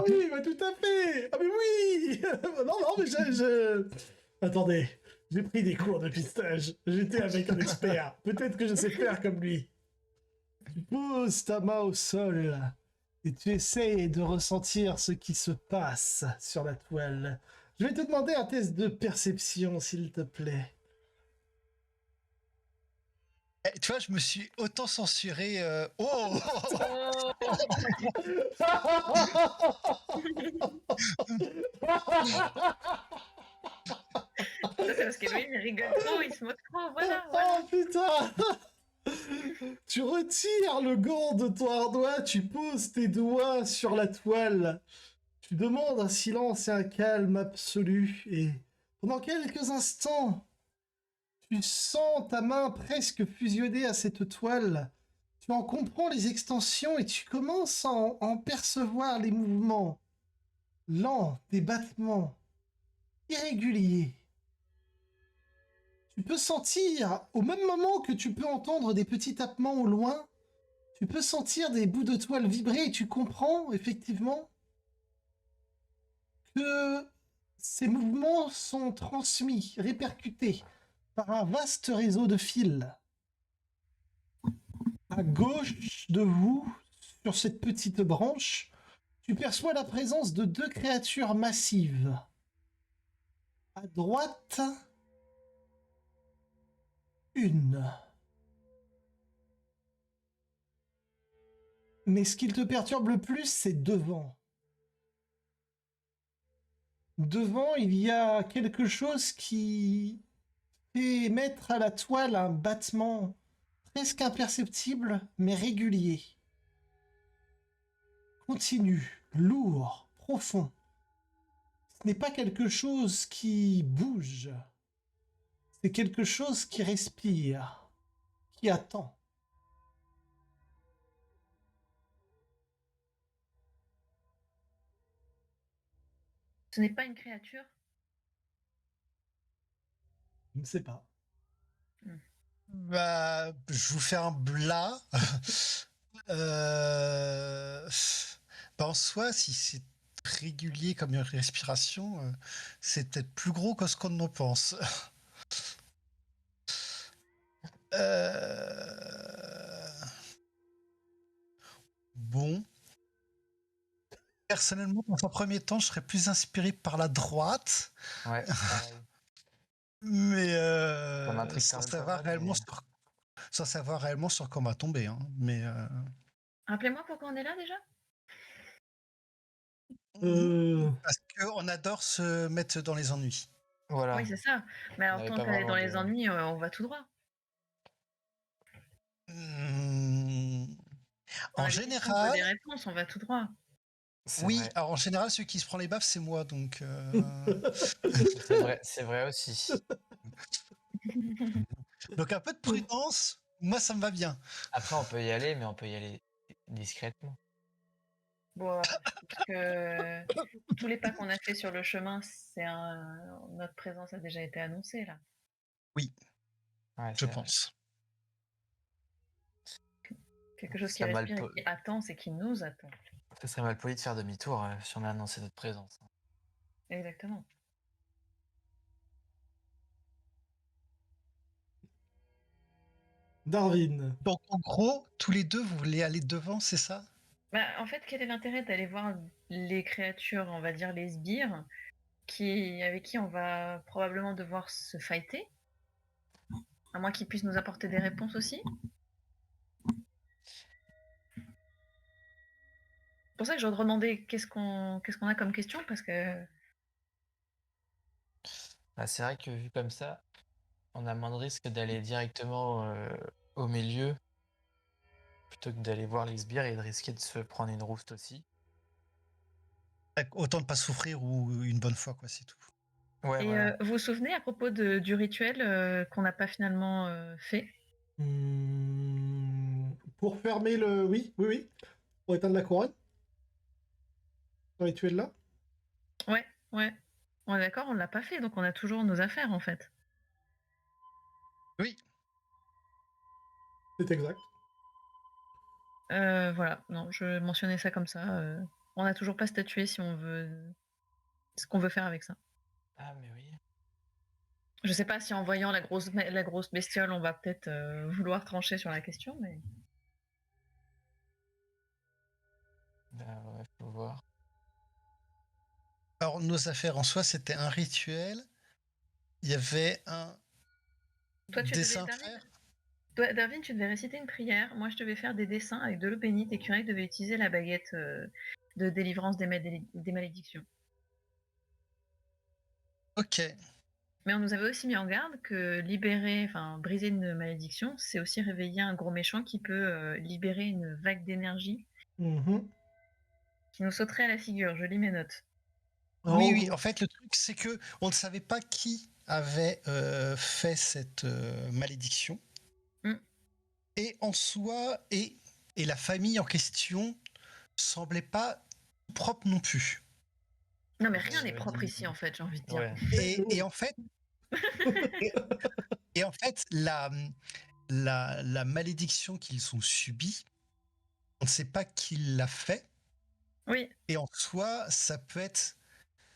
oui, bah tout à fait. Ah mais oui. Non, non, mais Attendez, j'ai pris des cours de pistage. J'étais avec un expert. Peut-être que je sais faire comme lui. Tu poses ta main au sol et tu essayes de ressentir ce qui se passe sur la toile. Je vais te demander un test de perception, s'il te plaît. Tu vois, je me suis autant censuré. Oh Oh Ça, c'est parce que lui, il rigole trop, il se moque trop. Voilà, Oh voilà. putain! Tu retires le gant de ton ardoise, tu poses tes doigts sur la toile, tu demandes un silence et un calme absolu, et pendant quelques instants, tu sens ta main presque fusionnée à cette toile. Tu en comprends les extensions et tu commences à en percevoir les mouvements lents, des battements irréguliers. Tu peux sentir, au même moment que tu peux entendre des petits tapements au loin, tu peux sentir des bouts de toile vibrer et tu comprends effectivement que ces mouvements sont transmis, répercutés par un vaste réseau de fils. À gauche de vous, sur cette petite branche, tu perçois la présence de deux créatures massives. À droite, une. Mais ce qui te perturbe le plus, c'est devant. Devant, il y a quelque chose qui fait émettre à la toile un battement presque imperceptible, mais régulier. Continu, lourd, profond. Ce n'est pas quelque chose qui bouge. C'est quelque chose qui respire, qui attend. Ce n'est pas une créature. Je ne sais pas. Bah, je vous fais un blas. Euh, Bah, en soi, si c'est régulier comme une respiration, c'est peut-être plus gros que ce qu'on en pense. Bon. Personnellement, dans un premier temps, je serais plus inspiré par la droite, Ouais, pareil. mais Ça m'intrigue quand même pas mal, mais- sans savoir réellement sur quoi on va tomber. Hein. Mais Rappelez-moi pourquoi on est là déjà. parce qu'on adore se mettre dans les ennuis. Voilà. Oui, c'est ça. Mais alors, n'avait tant pas qu'elle est dans vraiment les de- ennuis, on va tout droit. Hmm, On En a des questions, on veut général, des réponses, on va tout droit. C'est oui. vrai. Alors en général, celui qui se prend les baffes, c'est moi, donc. C'est vrai aussi. Donc un peu de prudence, moi ça me va bien. Après, on peut y aller, mais on peut y aller discrètement. Bon, parce que tous les pas qu'on a fait sur le chemin, notre présence a déjà été annoncée là. Oui, Ouais, je c'est vrai. pense. Quelque chose qui Ça respire et qui attend, c'est qui nous attend. Ce serait mal poli de faire demi-tour si on a annoncé notre présence. Exactement. Darwin. Donc en gros, tous les deux, vous voulez aller devant, c'est ça? Bah, en fait, quel est l'intérêt d'aller voir les créatures, on va dire les sbires, avec qui on va probablement devoir se fighter, à moins qu'ils puissent nous apporter des réponses aussi. C'est pour ça que je redemandais qu'est-ce qu'on a comme question, parce que Bah, c'est vrai que vu comme ça, on a moins de risque d'aller directement au milieu plutôt que d'aller voir les sbires et de risquer de se prendre une rouste aussi. Autant de pas souffrir ou une bonne fois, quoi, c'est tout. Ouais, Et voilà. vous vous souvenez à propos du rituel qu'on n'a pas finalement fait? Pour fermer le... Oui, oui, oui. Pour éteindre la couronne. Ce rituel-là. Ouais, ouais. On est d'accord, on l'a pas fait, donc on a toujours nos affaires en fait. Oui, C'est exact. Voilà, non, je mentionnais ça comme ça. On n'a toujours pas statué si on veut ce qu'on veut faire avec ça. Ah, mais oui. Je sais pas si en voyant la grosse bestiole, on va peut-être vouloir trancher sur la question, mais Bah, ouais, faut voir. alors nos affaires en soi, c'était un rituel. Il y avait un toi tu devais, dessin à Darwin, faire. Darwin, tu devais réciter une prière. Moi, je devais faire des dessins avec de l'eau bénite et Curé devait utiliser la baguette de délivrance des malédictions. Ok. Mais on nous avait aussi mis en garde que libérer, enfin briser une malédiction, c'est aussi réveiller un gros méchant qui peut libérer une vague d'énergie Mhm. qui nous sauterait à la figure. Je lis mes notes. Oui, En oui. gros. En fait, le truc, c'est que on ne savait pas qui avait fait cette malédiction. Mm. Et en soi, et la famille en question semblait pas propre non plus. Non, mais rien n'est J'avais propre dit- ici, en fait, j'ai envie de dire. Ouais. Et en fait, et en fait, la malédiction qu'ils ont subie, on ne sait pas qui l'a fait. Oui, Et en soi, ça peut être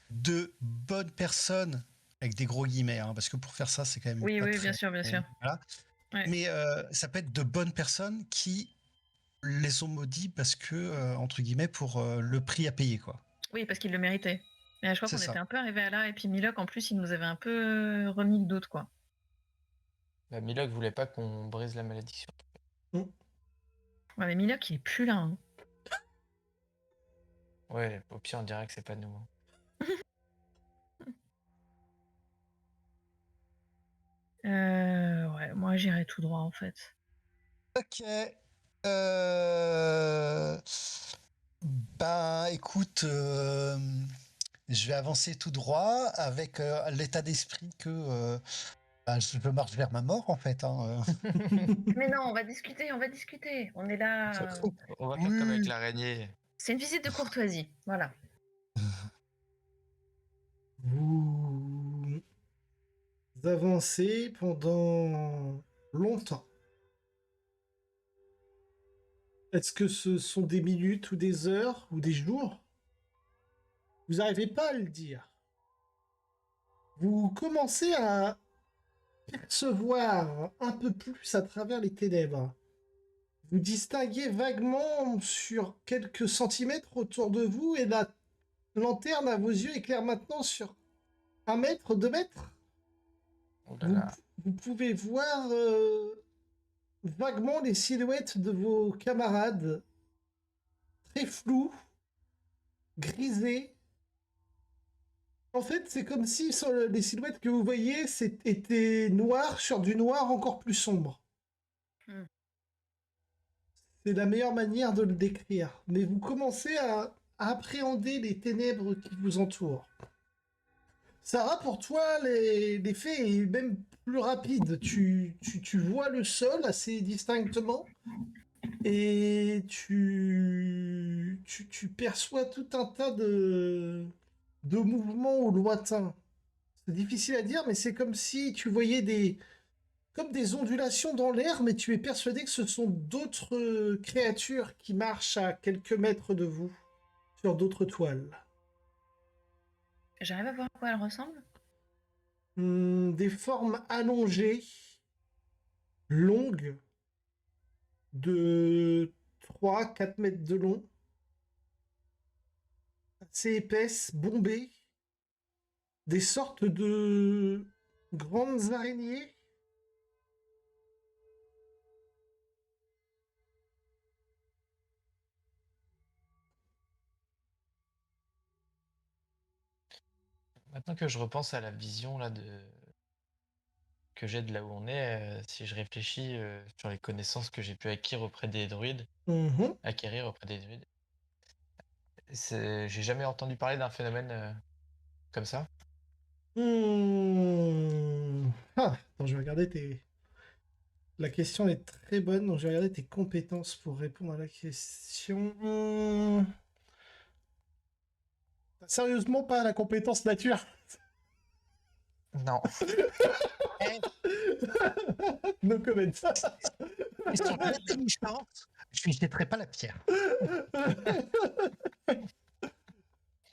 de bonnes personnes, avec des gros guillemets, hein, parce que pour faire ça, c'est quand même oui, pas oui, très. bien sûr, bien sûr. Voilà. Ouais. Mais ça peut être de bonnes personnes qui les ont maudits parce que, entre guillemets, pour le prix à payer, quoi. Oui, parce qu'il le méritait. Mais je crois C'est qu'on ça. était un peu arrivé à là, et puis Milok, en plus, il nous avait un peu remis le doute, quoi. Bah, Milok voulait pas qu'on brise la malédiction. Ouais, mais Milok, il est plus là. Hein. Ouais, au pire, on dirait que c'est pas nous. Hein. Ouais, moi, j'irai tout droit, en fait. Ok. Euh... Ben, écoute, je vais avancer tout droit avec l'état d'esprit que ben, je marche vers ma mort, en fait. Hein. Mais non, on va discuter, on va discuter. On est là. On va faire comme avec Oui. l'araignée. C'est une visite de courtoisie, voilà. Vous avancez pendant longtemps. Est-ce que ce sont des minutes ou des heures ou des jours? Vous n'arrivez pas à le dire. Vous commencez à percevoir un peu plus à travers les ténèbres. Vous distinguez vaguement sur quelques centimètres autour de vous et la lanterne à vos yeux éclaire maintenant sur 1 mètre, 2 mètres. Oh là Vous, là. vous pouvez voir vaguement les silhouettes de vos camarades, très floues, grisées. En fait, c'est comme si sur les silhouettes que vous voyez étaient noires sur du noir encore plus sombre. Hmm. C'est la meilleure manière de le décrire. Mais vous commencez à appréhender les ténèbres qui vous entourent. Sarah, pour toi, l'effet est même plus rapide. Tu vois le sol assez distinctement et tu perçois tout un tas de mouvements au lointain. C'est difficile à dire, mais c'est comme si tu voyais comme des ondulations dans l'air, mais tu es persuadé que ce sont d'autres créatures qui marchent à quelques mètres de vous, sur d'autres toiles. J'arrive à voir à quoi elle ressemble. Des formes allongées, longues, de 3 4 mètres de long, assez épaisses, bombées, des sortes de grandes araignées. Maintenant que je repense à la vision là que j'ai de là où on est, si je réfléchis sur les connaissances que j'ai pu acquérir auprès des druides, Mhm. j'ai jamais entendu parler d'un phénomène comme ça. Attends, je vais regarder tes... La question est très bonne, donc je vais regarder tes compétences pour répondre à la question. T'as sérieusement pas la compétence nature? Non. Eh, No comment. ils sont intelligentes. Je lui jetterai pas la pierre.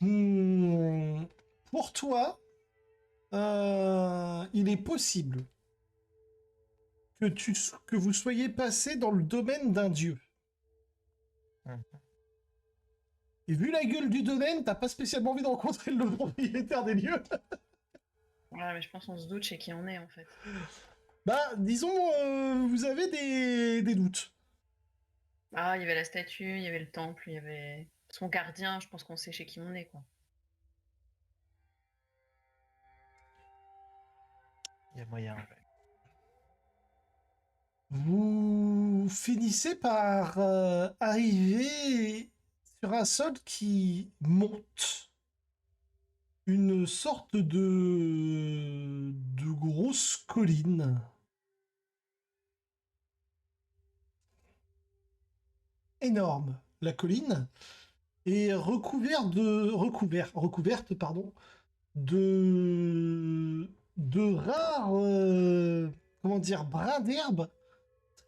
Hmm, Pour toi, il est possible que vous soyez passé dans le domaine d'un dieu. Mhm. Et vu la gueule du domaine, t'as pas spécialement envie de rencontrer le propriétaire des lieux. Ouais, mais je pense qu'on se doute chez qui on est, en fait. Bah, disons, vous avez des doutes. Ah, il y avait la statue, il y avait le temple, il y avait son gardien, je pense qu'on sait chez qui on est, quoi. y a moyen, ouais. Vous finissez par arriver sur un sol qui monte. Une sorte de grosse colline. Énorme. La colline est recouverte, pardon, de rares, comment dire, brins d'herbe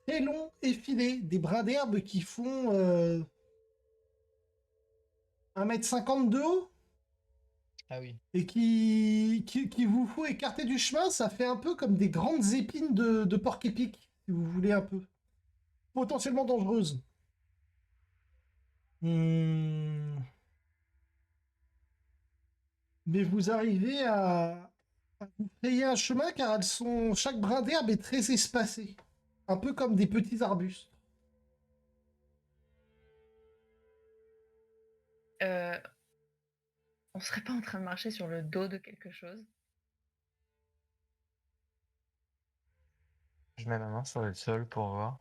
très longs effilés. Des brins d'herbe qui font 1,50 m de haut. Ah oui. Et qui vous faut écarter du chemin, ça fait un peu comme des grandes épines de porc-épic, si vous voulez un peu. Potentiellement dangereuses. Mais vous arrivez à vous frayer un chemin car chaque brin d'herbe est très espacé. Un peu comme des petits arbustes. On serait pas en train de marcher sur le dos de quelque chose? Je mets ma main sur le sol pour voir.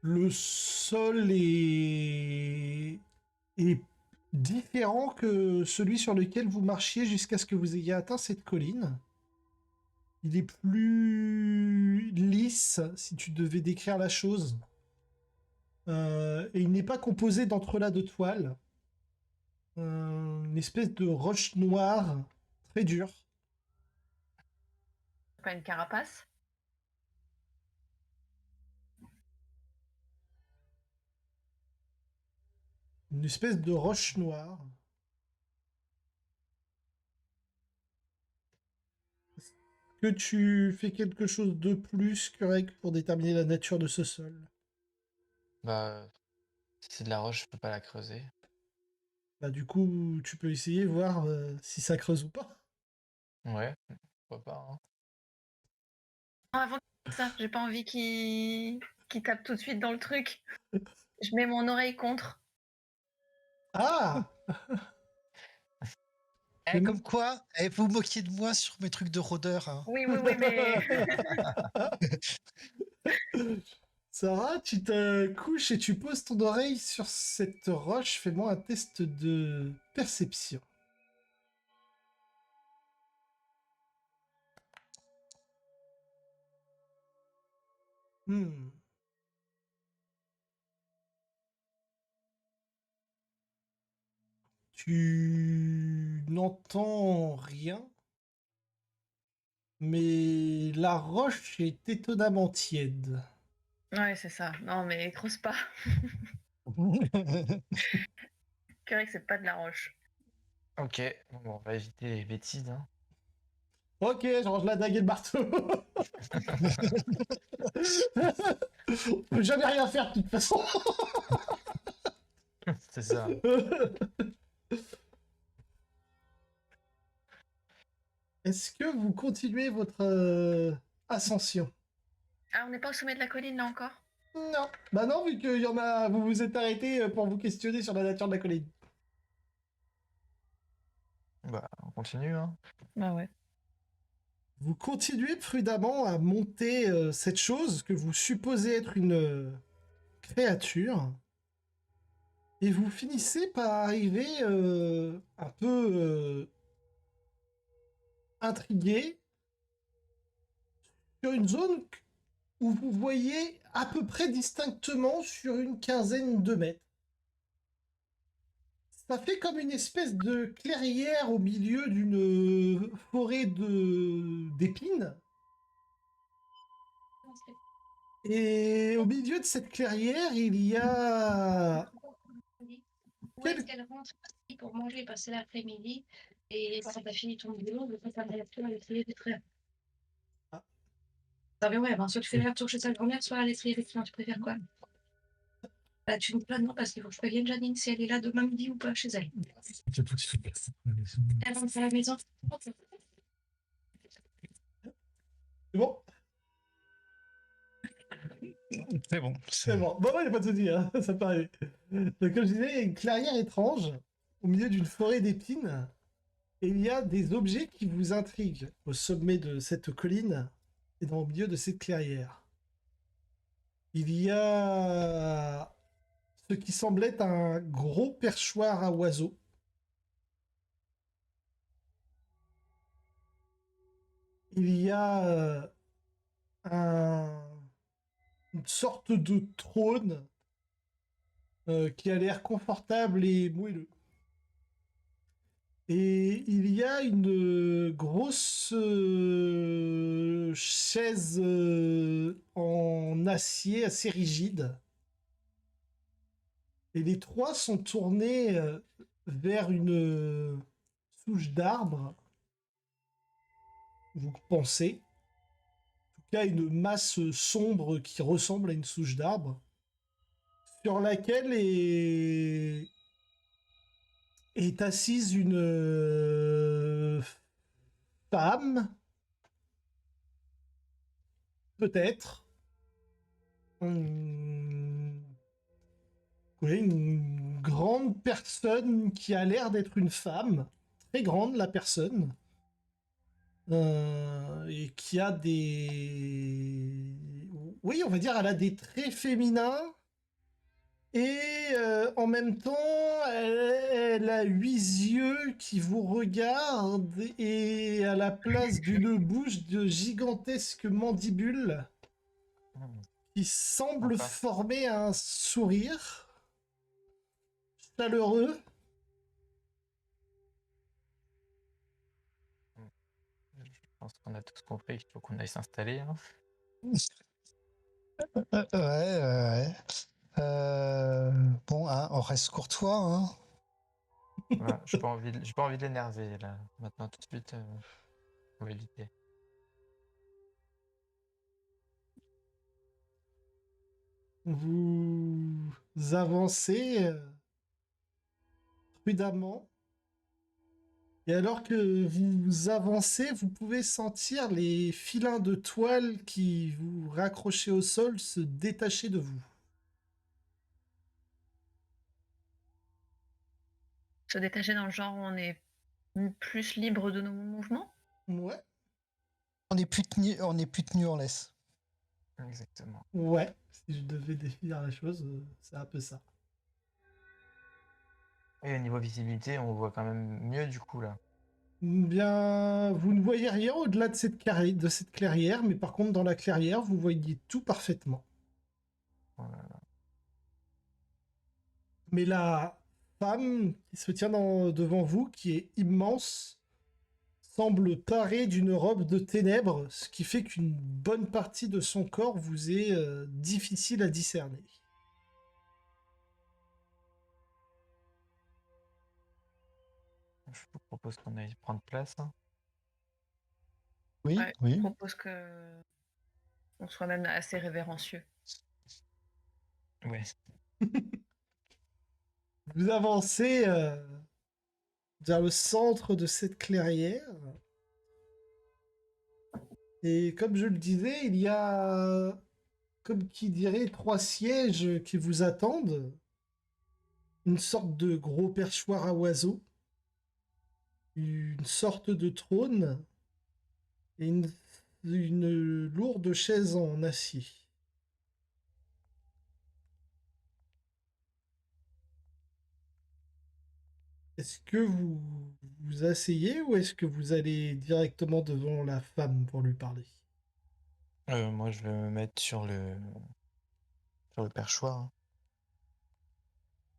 Le sol est différent que celui sur lequel vous marchiez jusqu'à ce que vous ayez atteint cette colline. Il est plus lisse, si tu devais décrire la chose. Et il n'est pas composé d'entrelacs de toile. Une espèce de roche noire, très dure. Pas une carapace? Une espèce de roche noire. Est-ce que tu fais quelque chose de plus, Kurek, pour déterminer la nature de ce sol? Bah, si c'est de la roche, je peux pas la creuser. Bah, du coup, tu peux essayer, voir si ça creuse ou pas. Ouais, pourquoi pas, hein. Non, avant ça, j'ai pas envie qu'il tape tout de suite dans le truc. Je mets mon oreille contre. Ah! Comme quoi, vous vous moquiez de moi sur mes trucs de rôdeur. Hein. Oui, oui, oui, mais Sarah, tu te couches et tu poses ton oreille sur cette roche. Fais-moi un test de perception. Hmm. Tu n'entends rien, mais la roche est étonnamment tiède. ouais, c'est ça. Non, mais creuse pas. C'est vrai que c'est pas de la roche. Ok, bon, on va éviter les bêtises, hein. Ok, je range la dague et le marteau. On peut jamais rien faire de toute façon. C'est ça. Est-ce que vous continuez votre ascension? Ah, on n'est pas au sommet de la colline là encore? Non. Bah non, vu qu'il y en a, vous vous êtes arrêté pour vous questionner sur la nature de la colline. Bah, on continue, hein. Bah ouais. Vous continuez prudemment à monter cette chose que vous supposez être une créature. Et vous finissez par arriver un peu intrigué sur une zone où vous voyez à peu près distinctement sur une quinzaine de mètres. Ça fait comme une espèce de clairière au milieu d'une forêt d'épines. Et au milieu de cette clairière, il y a... Où est-ce qu'elle rentre pour manger et passer l'après-midi? Et quand t'as fini ton boulot, le faire la lecture à l'étrier des traits. Ah. Ça va, ouais, ben, soit tu fais le retour chez ta grand-mère, soit à l'étrier des traits, tu préfères quoi? Bah, tu me plains, non, parce qu'il faut que je prévienne Janine si elle est là demain midi ou pas chez elle. Elle rentre à la maison. C'est bon? C'est bon. C'est bon. Bon, il n'y a pas de souci, hein. Ça paraît. Donc, comme je disais, il y a une clairière étrange au milieu d'une forêt d'épines. Et il y a des objets qui vous intriguent au sommet de cette colline et dans le milieu de cette clairière. Il y a ce qui semble être un gros perchoir à oiseaux. Il y a une sorte de trône qui a l'air confortable et moelleux. Et il y a une grosse chaise en acier assez rigide. Et les trois sont tournés vers une souche d'arbre. Vous pensez. En tout cas, une masse sombre qui ressemble à une souche d'arbre. Sur laquelle est assise une femme, peut-être. Oui, une grande personne qui a l'air d'être une femme, très grande la personne, et qui a des... Oui, on va dire, elle a des traits féminins. Et en même temps, elle a 8 yeux qui vous regardent et à la place d'une bouche de gigantesques mandibules qui semble Sympa. former un sourire chaleureux. Je pense qu'on a tous compris qu'il faut qu'on aille s'installer. Hein. Ouais. Bon, hein, on reste courtois, hein. Voilà, j'ai pas envie de l'énerver là. Maintenant, tout de suite, on va éviter. Vous avancez prudemment. Et alors que vous avancez, vous pouvez sentir les filins de toile qui vous raccrochaient au sol se détacher de vous. Se détacher dans le genre où on est plus libre de nos mouvements. Ouais, On n'est plus tenu en laisse. Exactement. ouais. Si je devais définir la chose, c'est un peu ça. Et au niveau visibilité, on voit quand même mieux du coup là. Bien, vous ne voyez rien au-delà de cette clairière, mais par contre, dans la clairière, vous voyez tout parfaitement. Voilà. Mais la femme qui se tient devant vous, qui est immense, semble parée d'une robe de ténèbres, ce qui fait qu'une bonne partie de son corps vous est difficile à discerner. Je vous propose qu'on aille prendre place. Hein. Oui, Ouais, oui. Je propose que on soit même assez révérencieux. Ouais. Vous avancez vers le centre de cette clairière. Et comme je le disais, il y a, comme qui dirait, 3 sièges qui vous attendent. Une sorte de gros perchoir à oiseaux. Une sorte de trône. Et une lourde chaise en acier. Est-ce que vous vous asseyez ou est-ce que vous allez directement devant la femme pour lui parler? Moi, je vais me mettre sur le perchoir. Hein.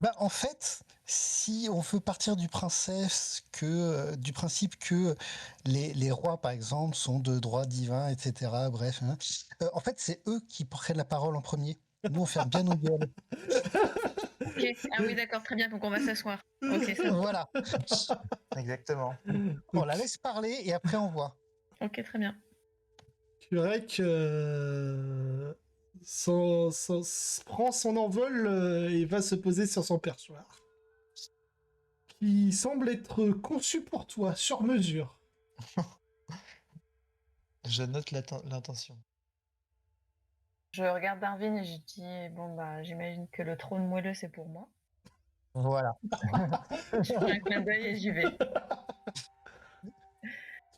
Bah, en fait, si on veut partir du du principe que les rois, par exemple, sont de droit divin, etc., bref, hein, en fait, c'est eux qui prennent la parole en premier. Nous, on ferme bien nos gueules. Ok. Ah oui, d'accord, très bien. Donc on va s'asseoir. Ok, ça. Voilà. Exactement. On la laisse parler et après, on voit. Ok, très bien. Kurek prend son envol et va se poser sur son perchoir. Qui semble être conçu pour toi, sur mesure. Je note l'intention. Je regarde Darwin et je dis bon bah j'imagine que le trône moelleux c'est pour moi. Voilà. Je fais un clin d'œil et j'y vais.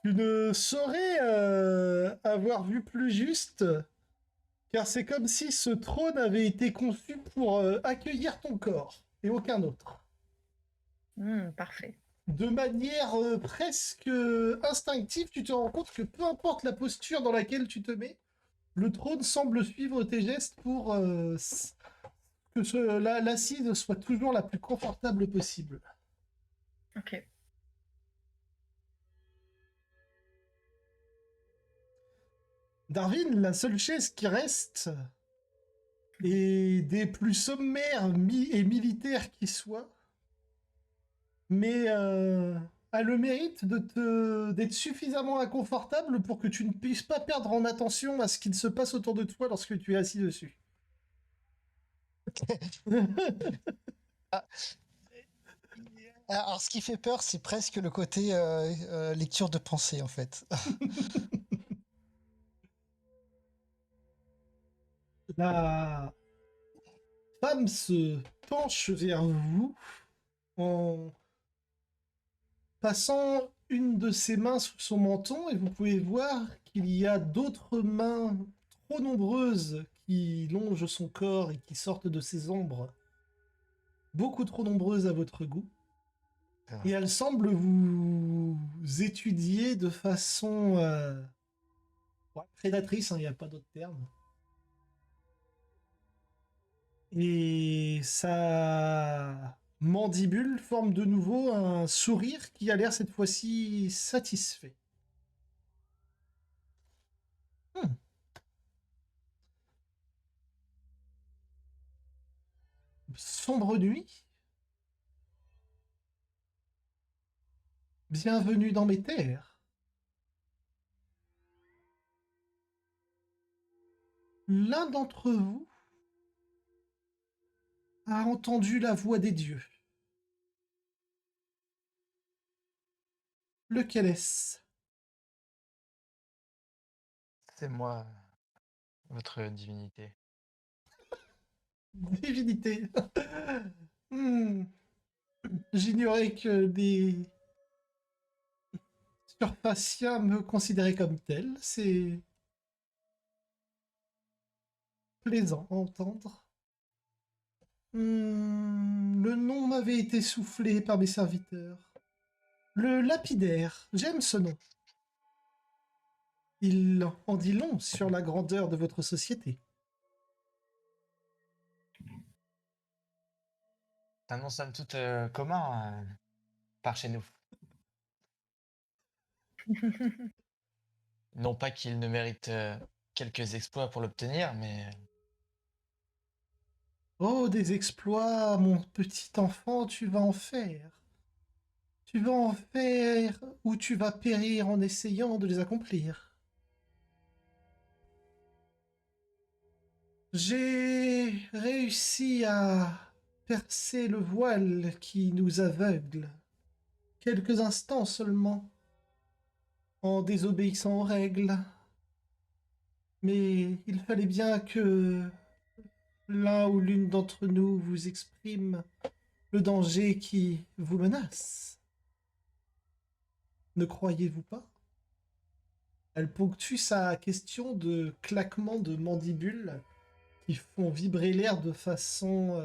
Tu ne saurais avoir vu plus juste, car c'est comme si ce trône avait été conçu pour accueillir ton corps, et aucun autre. Parfait. De manière presque instinctive, tu te rends compte que peu importe la posture dans laquelle tu te mets, le trône semble suivre tes gestes pour que l'assise soit toujours la plus confortable possible. Ok. Darwin, la seule chaise qui reste, est des plus sommaires et militaires qui soient, mais a le mérite d'être suffisamment inconfortable pour que tu ne puisses pas perdre en attention à ce qu'il se passe autour de toi lorsque tu es assis dessus. Ah, alors, ce qui fait peur, c'est presque le côté lecture de pensée, en fait. La femme se penche vers vous en passant une de ses mains sous son menton et vous pouvez voir qu'il y a d'autres mains trop nombreuses qui longent son corps et qui sortent de ses ombres, beaucoup trop nombreuses à votre goût. Et elle semble vous étudier de façon prédatrice, il n'y a pas d'autre terme. Et sa mandibule forme de nouveau un sourire qui a l'air cette fois-ci satisfait. Hmm. Sombre nuit. Bienvenue dans mes terres. L'un d'entre vous a entendu la voix des dieux. Lequel est-ce? C'est moi, votre divinité. Divinité. Hmm. J'ignorais que des surfaciens me considéraient comme tel. C'est plaisant à entendre. Le nom m'avait été soufflé par mes serviteurs. Le lapidaire, j'aime ce nom. Il en dit long sur la grandeur de votre société. C'est un nom somme toute commun par chez nous. Non pas qu'il ne mérite quelques exploits pour l'obtenir, mais Oh, des exploits, mon petit enfant, tu vas en faire. Tu vas en faire ou tu vas périr en essayant de les accomplir. J'ai réussi à percer le voile qui nous aveugle. Quelques instants seulement, en désobéissant aux règles. Mais il fallait bien que l'un ou l'une d'entre nous vous exprime le danger qui vous menace. Ne croyez-vous pas? Elle ponctue sa question de claquements de mandibules qui font vibrer l'air de façon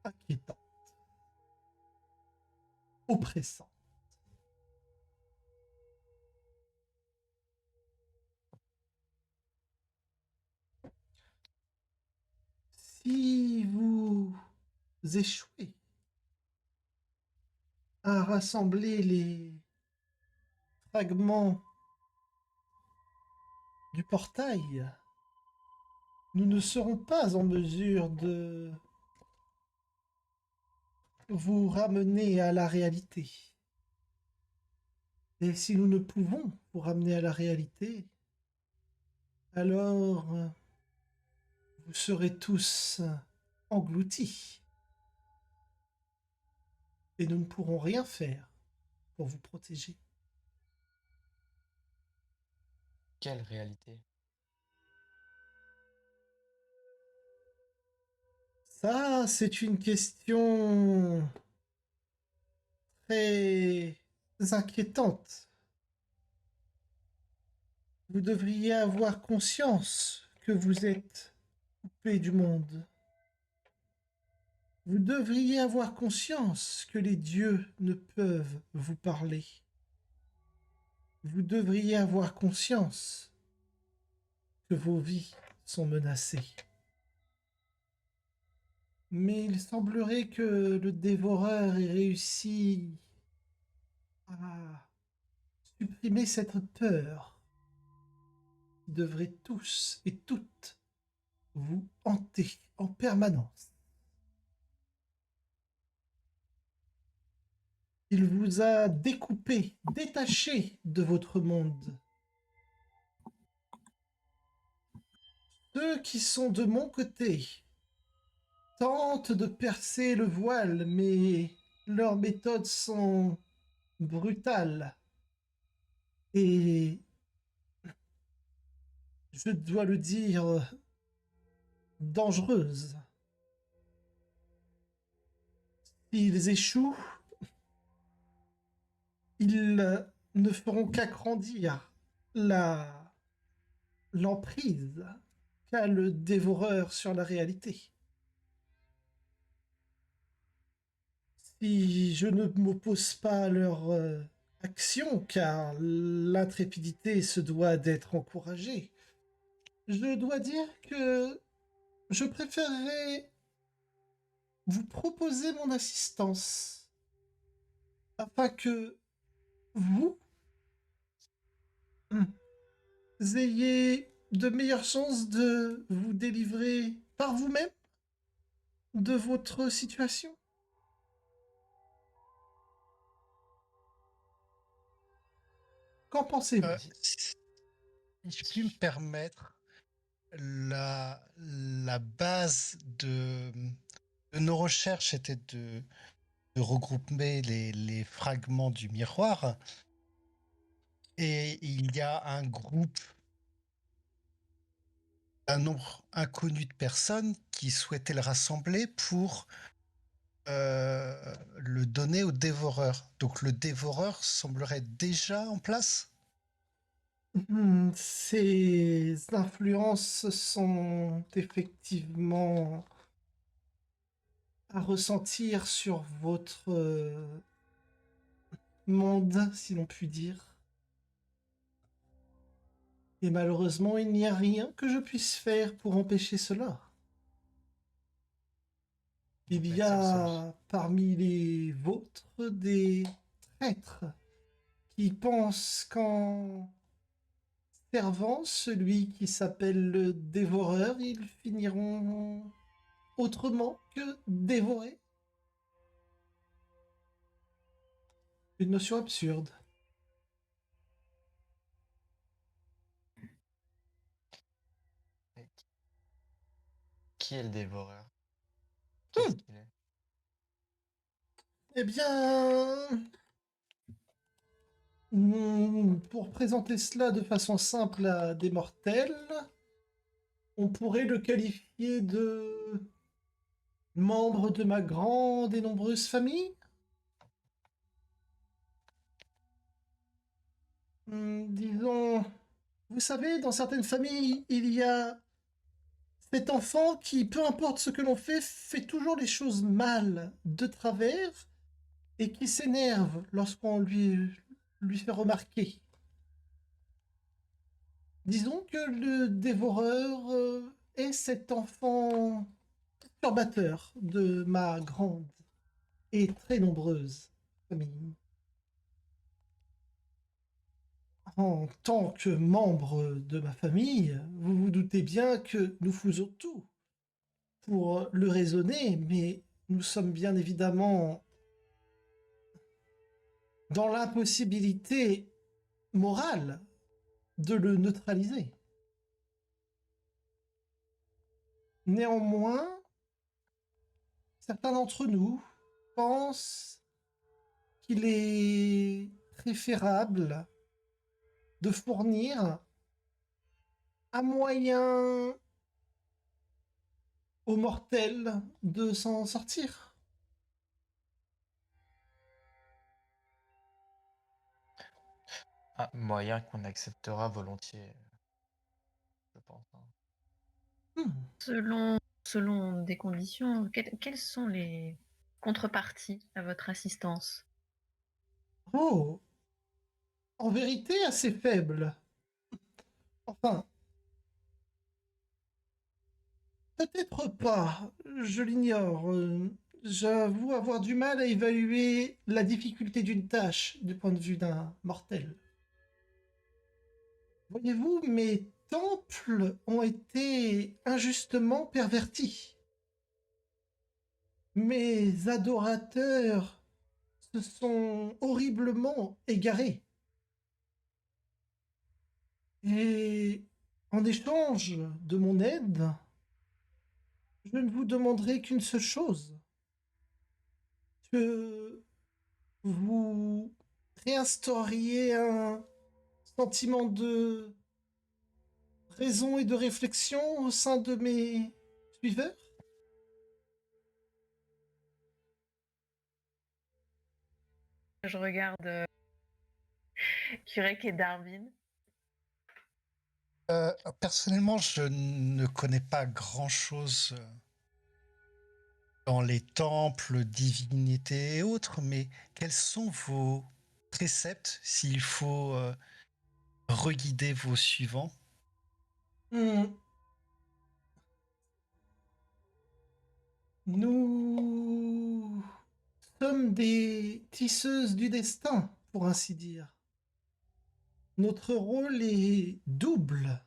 inquiétante, oppressante. Si vous échouez à rassembler les fragments du portail, nous ne serons pas en mesure de vous ramener à la réalité. Et si nous ne pouvons vous ramener à la réalité, alors vous serez tous engloutis. Et nous ne pourrons rien faire pour vous protéger. quelle réalité? Ça, c'est une question très inquiétante, Vous devriez avoir conscience que vous êtes coupé du monde. Vous devriez avoir conscience que les dieux ne peuvent vous parler. Vous devriez avoir conscience que vos vies sont menacées. Mais il semblerait que le dévoreur ait réussi à supprimer cette peur qui devrait tous et toutes vous hanter en permanence. Il vous a découpé, détaché de votre monde. Ceux qui sont de mon côté tentent de percer le voile, mais leurs méthodes sont brutales et, je dois le dire, dangereuses. S'ils échouent, ils ne feront qu'agrandir l'emprise qu'a le dévoreur sur la réalité. Si je ne m'oppose pas à leur action, car l'intrépidité se doit d'être encouragée, je dois dire que je préférerais vous proposer mon assistance afin que vous ayez de meilleures chances de vous délivrer par vous-même de votre situation. Qu'en pensez-vous? Si je puis me permettre, la base de nos recherches était de regrouper les fragments du miroir. Et il y a un groupe, un nombre inconnu de personnes qui souhaitaient le rassembler pour le donner au dévoreur. Donc le dévoreur semblerait déjà en place. Ces influences sont effectivement à ressentir sur votre monde, si l'on peut dire. Et malheureusement, il n'y a rien que je puisse faire pour empêcher cela. Il y a parmi les vôtres des traîtres qui pensent qu'en servant celui qui s'appelle le dévoreur, ils finiront autrement que dévorés. Une notion absurde. Qui est le dévoreur? Qu'est-ce qu'il est? Eh bien, pour présenter cela de façon simple à des mortels, on pourrait le qualifier de membre de ma grande et nombreuse famille. Disons, vous savez, dans certaines familles, il y a cet enfant qui, peu importe ce que l'on fait toujours les choses mal, de travers, et qui s'énerve lorsqu'on lui fait remarquer. Disons que le dévoreur est cet enfant perturbateur de ma grande et très nombreuse famille. En tant que membre de ma famille, vous vous doutez bien que nous faisons tout pour le raisonner, mais nous sommes bien évidemment dans l'impossibilité morale de le neutraliser. Néanmoins, certains d'entre nous pensent qu'il est préférable de fournir un moyen aux mortels de s'en sortir. Un moyen qu'on acceptera volontiers. pense. Hein. Hmm. Selon des conditions, quelles sont les contreparties à votre assistance? Oh, en vérité, assez faible. Enfin, peut-être pas, je l'ignore. J'avoue avoir du mal à évaluer la difficulté d'une tâche du point de vue d'un mortel. Voyez-vous, mes temples ont été injustement pervertis. Mes adorateurs se sont horriblement égarés. Et en échange de mon aide, je ne vous demanderai qu'une seule chose, que vous réinstauriez un sentiment de raison et de réflexion au sein de mes suiveurs. Je regarde Kurek et Darwin. Personnellement, je ne connais pas grand-chose dans les temples, divinités et autres, mais quels sont vos préceptes s'il faut reguider vos suivants? Hmm. Nous sommes des tisseuses du destin, pour ainsi dire. Notre rôle est double.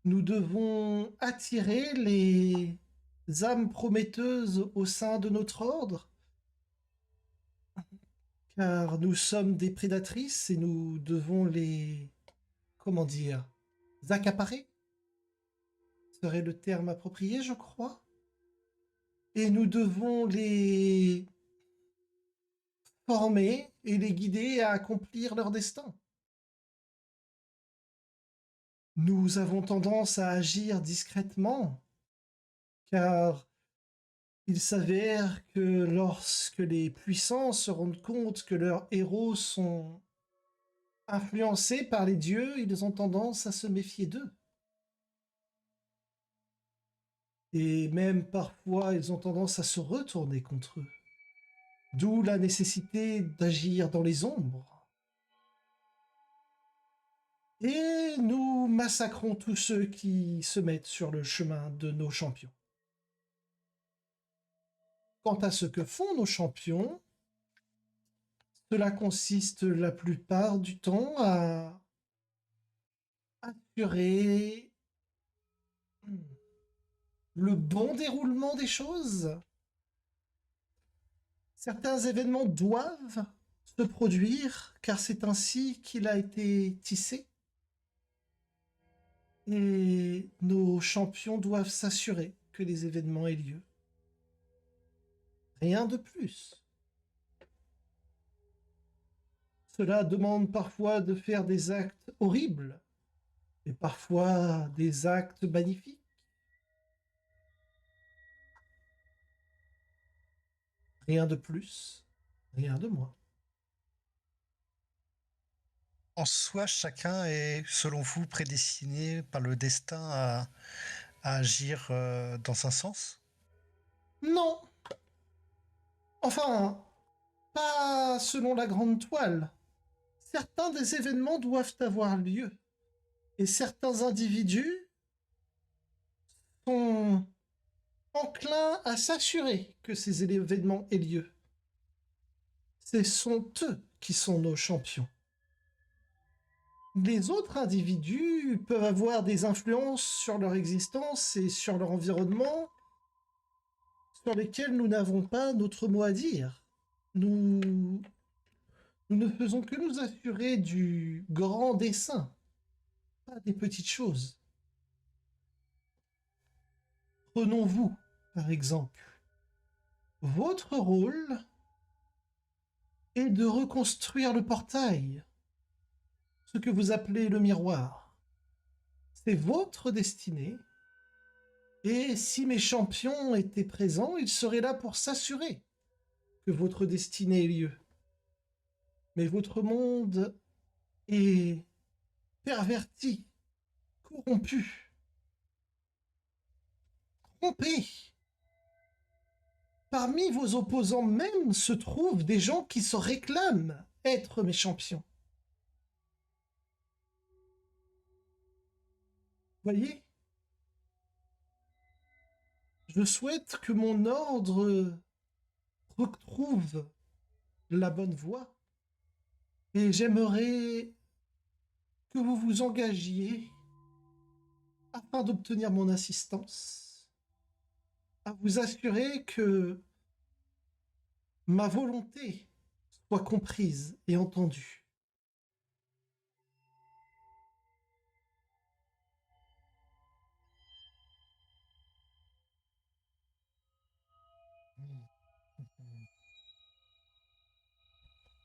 Nous devons attirer les âmes prometteuses au sein de notre ordre, car nous sommes des prédatrices et nous devons les, comment dire, accaparer, serait le terme approprié, je crois. Et nous devons les former et les guider à accomplir leur destin. Nous avons tendance à agir discrètement, car il s'avère que lorsque les puissants se rendent compte que leurs héros sont influencés par les dieux, ils ont tendance à se méfier d'eux. Et même parfois, ils ont tendance à se retourner contre eux. D'où la nécessité d'agir dans les ombres. Et nous massacrons tous ceux qui se mettent sur le chemin de nos champions. Quant à ce que font nos champions, cela consiste la plupart du temps à assurer le bon déroulement des choses. Certains événements doivent se produire, car c'est ainsi qu'il a été tissé. Et nos champions doivent s'assurer que les événements aient lieu. Rien de plus. Cela demande parfois de faire des actes horribles, et parfois des actes magnifiques. Rien de plus, rien de moins. En soi, chacun est, selon vous, prédestiné par le destin à agir dans un sens? Non. Enfin, pas selon la grande toile. Certains des événements doivent avoir lieu. Et certains individus sont enclins à s'assurer que ces événements aient lieu. Ce sont eux qui sont nos champions. Les autres individus peuvent avoir des influences sur leur existence et sur leur environnement sur lesquels nous n'avons pas notre mot à dire. Nous ne faisons que nous assurer du grand dessein, pas des petites choses. Prenons-vous, par exemple. Votre rôle est de reconstruire le portail, ce que vous appelez le miroir. C'est votre destinée, et si mes champions étaient présents, ils seraient là pour s'assurer que votre destinée ait lieu. Mais votre monde est perverti, corrompu. trompez. Parmi vos opposants même se trouvent des gens qui se réclament être mes champions. Voyez? Je souhaite que mon ordre retrouve la bonne voie et j'aimerais que vous vous engagiez afin d'obtenir mon assistance, à vous assurer que ma volonté soit comprise et entendue.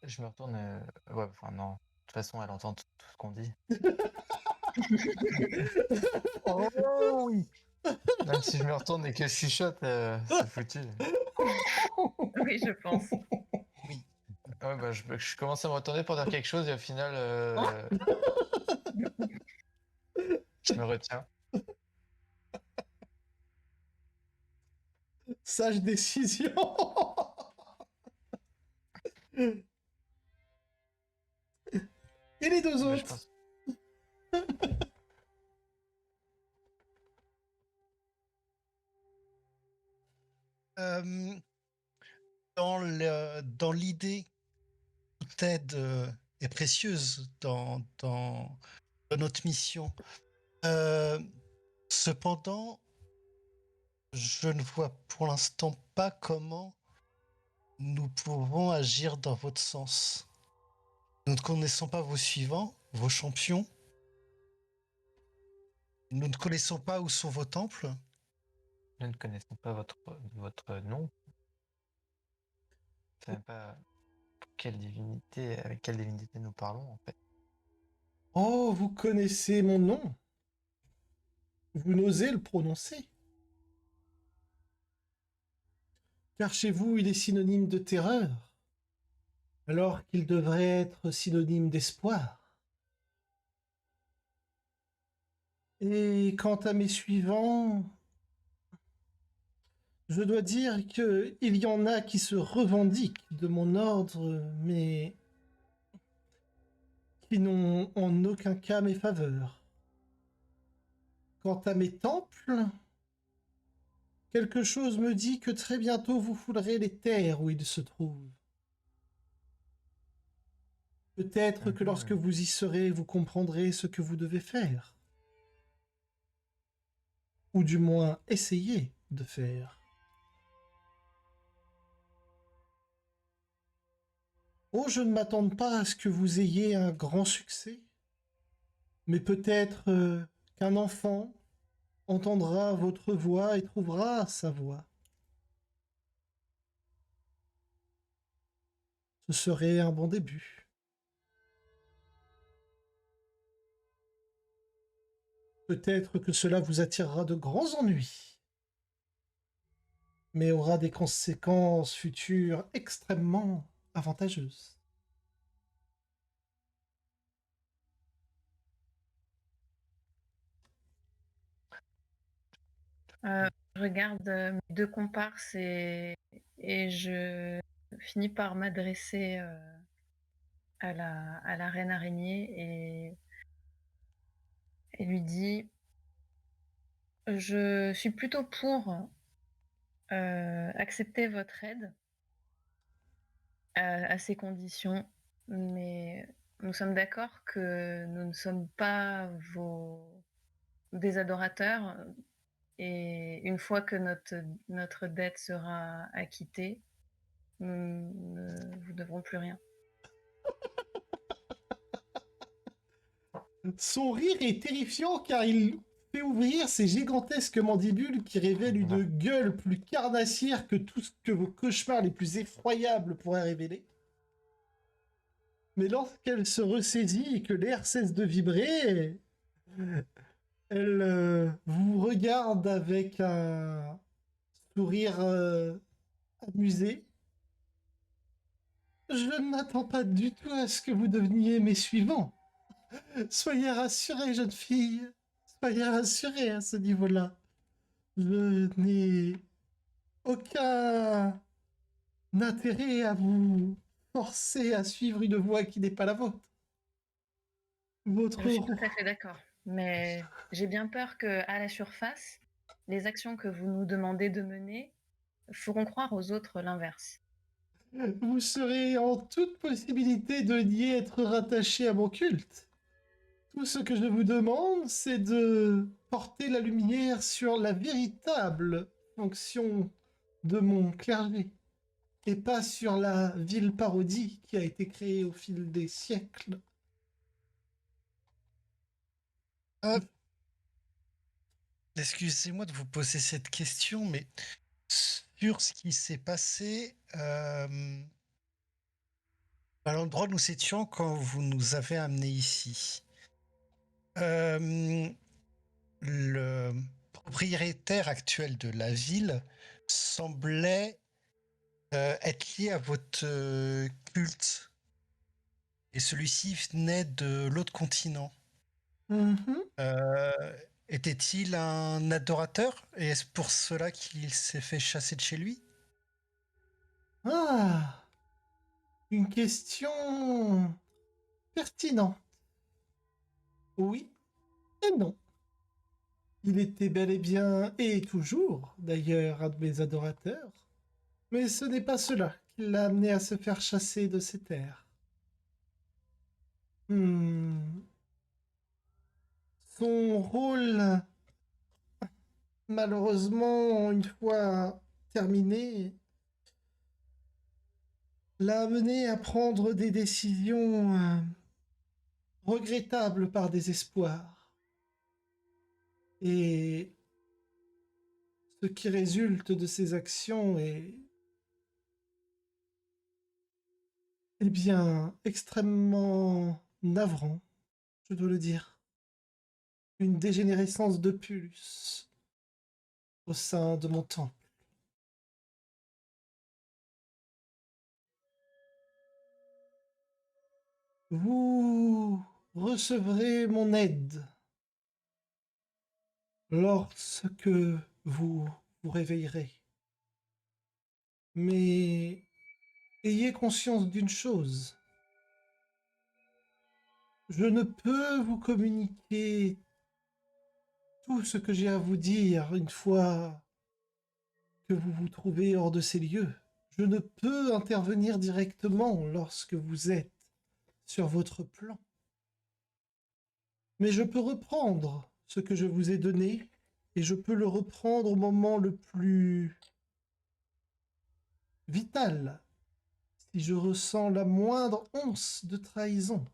Je me retourne. Ouais, enfin, non. De toute façon, elle entend tout ce qu'on dit. Oh oui! Même si je me retourne et que je chuchote, c'est foutu. Oui, je pense. Ouais, bah, je commence à me retourner pour dire quelque chose et au final, je me retiens. Sage décision. Et les deux Mais je autres? pense. Euh, dans l'idée, toute aide est précieuse dans notre mission. Cependant, je ne vois pour l'instant pas comment nous pouvons agir dans votre sens. Nous ne connaissons pas vos suivants, vos champions. Nous ne connaissons pas où sont vos temples. Nous ne connaissons pas votre nom. Je ne sais même pas avec quelle divinité nous parlons, en fait. Oh, vous connaissez mon nom? Vous n'osez le prononcer? Car chez vous, il est synonyme de terreur, alors qu'il devrait être synonyme d'espoir. Et quant à mes suivants, je dois dire qu'il y en a qui se revendiquent de mon ordre, mais qui n'ont en aucun cas mes faveurs. Quant à mes temples, quelque chose me dit que très bientôt vous foulerez les terres où ils se trouvent. Peut-être que lorsque vous y serez, vous comprendrez ce que vous devez faire. Ou du moins essayer de faire. Oh, je ne m'attends pas à ce que vous ayez un grand succès, mais peut-être qu'un enfant entendra votre voix et trouvera sa voix. Ce serait un bon début. Peut-être que cela vous attirera de grands ennuis, mais aura des conséquences futures extrêmement avantageuses. Je regarde mes deux comparses et je finis par m'adresser à la reine araignée et lui dis je suis plutôt pour accepter votre aide à ces conditions, mais nous sommes d'accord que nous ne sommes pas des adorateurs et une fois que notre dette sera acquittée, nous ne vous devrons plus rien. Son rire est terrifiant car il fait ouvrir ses gigantesques mandibules qui révèlent une gueule plus carnassière que tout ce que vos cauchemars les plus effroyables pourraient révéler. Mais lorsqu'elle se ressaisit et que l'air cesse de vibrer, elle vous regarde avec un sourire amusé. Je n'attends pas du tout à ce que vous deveniez mes suivants. Soyez rassurée, jeune fille. Soyez rassurée à ce niveau-là. Je n'ai aucun intérêt à vous forcer à suivre une voie qui n'est pas la vôtre. Votre Je suis tout à fait d'accord. Mais j'ai bien peur que, à la surface, les actions que vous nous demandez de mener feront croire aux autres l'inverse. Vous serez en toute possibilité de n'y être rattaché à mon culte. Tout ce que je vous demande, c'est de porter la lumière sur la véritable fonction de mon clergé, et pas sur la vile parodie qui a été créée au fil des siècles. Euh, Excusez-moi de vous poser cette question, mais sur ce qui s'est passé à l'endroit où nous étions quand vous nous avez amenés ici, le propriétaire actuel de la ville semblait être lié à votre culte. Et celui-ci venait de l'autre continent. Mhm. Était-il un adorateur? Et est-ce pour cela qu'il s'est fait chasser de chez lui? Ah, une question pertinente. Oui et non. Il était bel et bien, et toujours d'ailleurs, un de mes adorateurs. Mais ce n'est pas cela qui l'a amené à se faire chasser de ses terres. Son rôle, malheureusement, une fois terminé, l'a amené à prendre des décisions regrettables par désespoir. Et ce qui résulte de ces actions est, eh bien, extrêmement navrant, je dois le dire. Une dégénérescence de plus au sein de mon temple. Vous recevrez mon aide lorsque vous vous réveillerez. Mais ayez conscience d'une chose. Je ne peux vous communiquer tout ce que j'ai à vous dire une fois que vous vous trouvez hors de ces lieux. Je ne peux intervenir directement lorsque vous êtes sur votre plan. Mais je peux reprendre ce que je vous ai donné, et je peux le reprendre au moment le plus vital, si je ressens la moindre once de trahison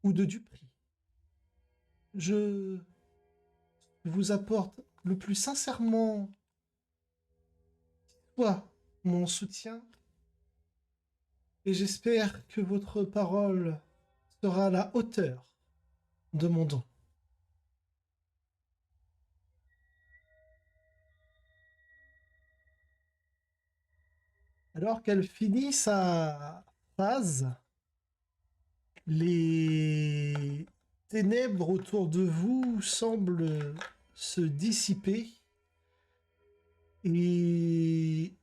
ou de duperie. Je vous apporte le plus sincèrement soit mon soutien, et j'espère que votre parole sera à la hauteur de mon don. Alors qu'elle finit sa phrase, les ténèbres autour de vous semblent se dissiper et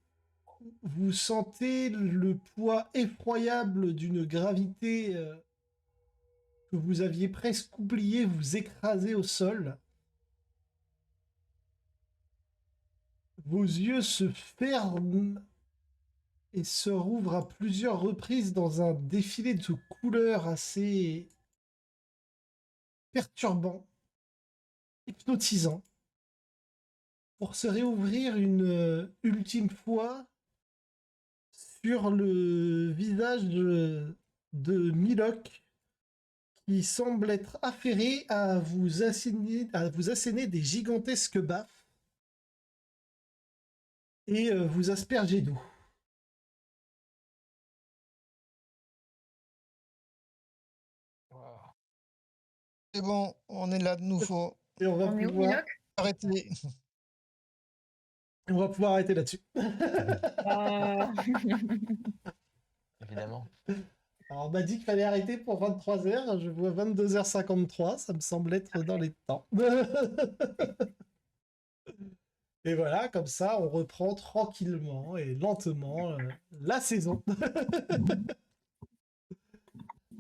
vous sentez le poids effroyable d'une gravité que vous aviez presque oublié vous écraser au sol. Vos yeux se ferment et se rouvrent à plusieurs reprises dans un défilé de couleurs assez perturbant, hypnotisant, pour se réouvrir une ultime fois sur le visage de Milok, qui semble être affairé à vous asséner des gigantesques baffes et vous asperger d'eau. Wow. C'est bon, on est là de nouveau. Et on va On est où, pouvoir Minoc? Arrêtez. arrêter là-dessus. Oh. Évidemment. Alors, on m'a dit qu'il fallait arrêter pour 23h. Je vois 22h53. Ça me semble être dans les temps. Et voilà, comme ça, on reprend tranquillement et lentement la saison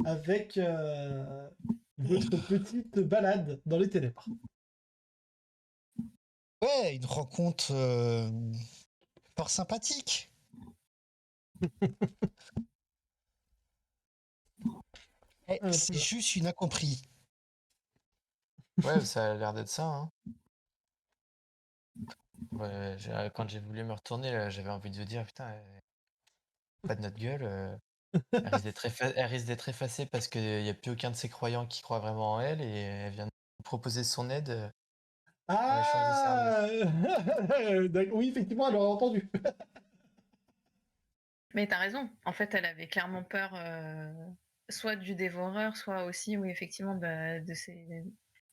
avec votre petite balade dans les ténèbres. Ouais, une rencontre fort sympathique. C'est Hop. juste une incompris. Ouais, ça a l'air d'être ça, hein. Ouais, quand j'ai voulu me retourner, là, j'avais envie de dire, putain, pas de notre gueule. Elle risque elle risque d'être effacée parce qu'il n'y a plus aucun de ses croyants qui croit vraiment en elle et elle vient de nous proposer son aide en échange de services. Ah oui, effectivement, elle aurait entendu. Mais t'as raison. En fait, elle avait clairement peur, soit du dévoreur, soit aussi, oui, effectivement, de ces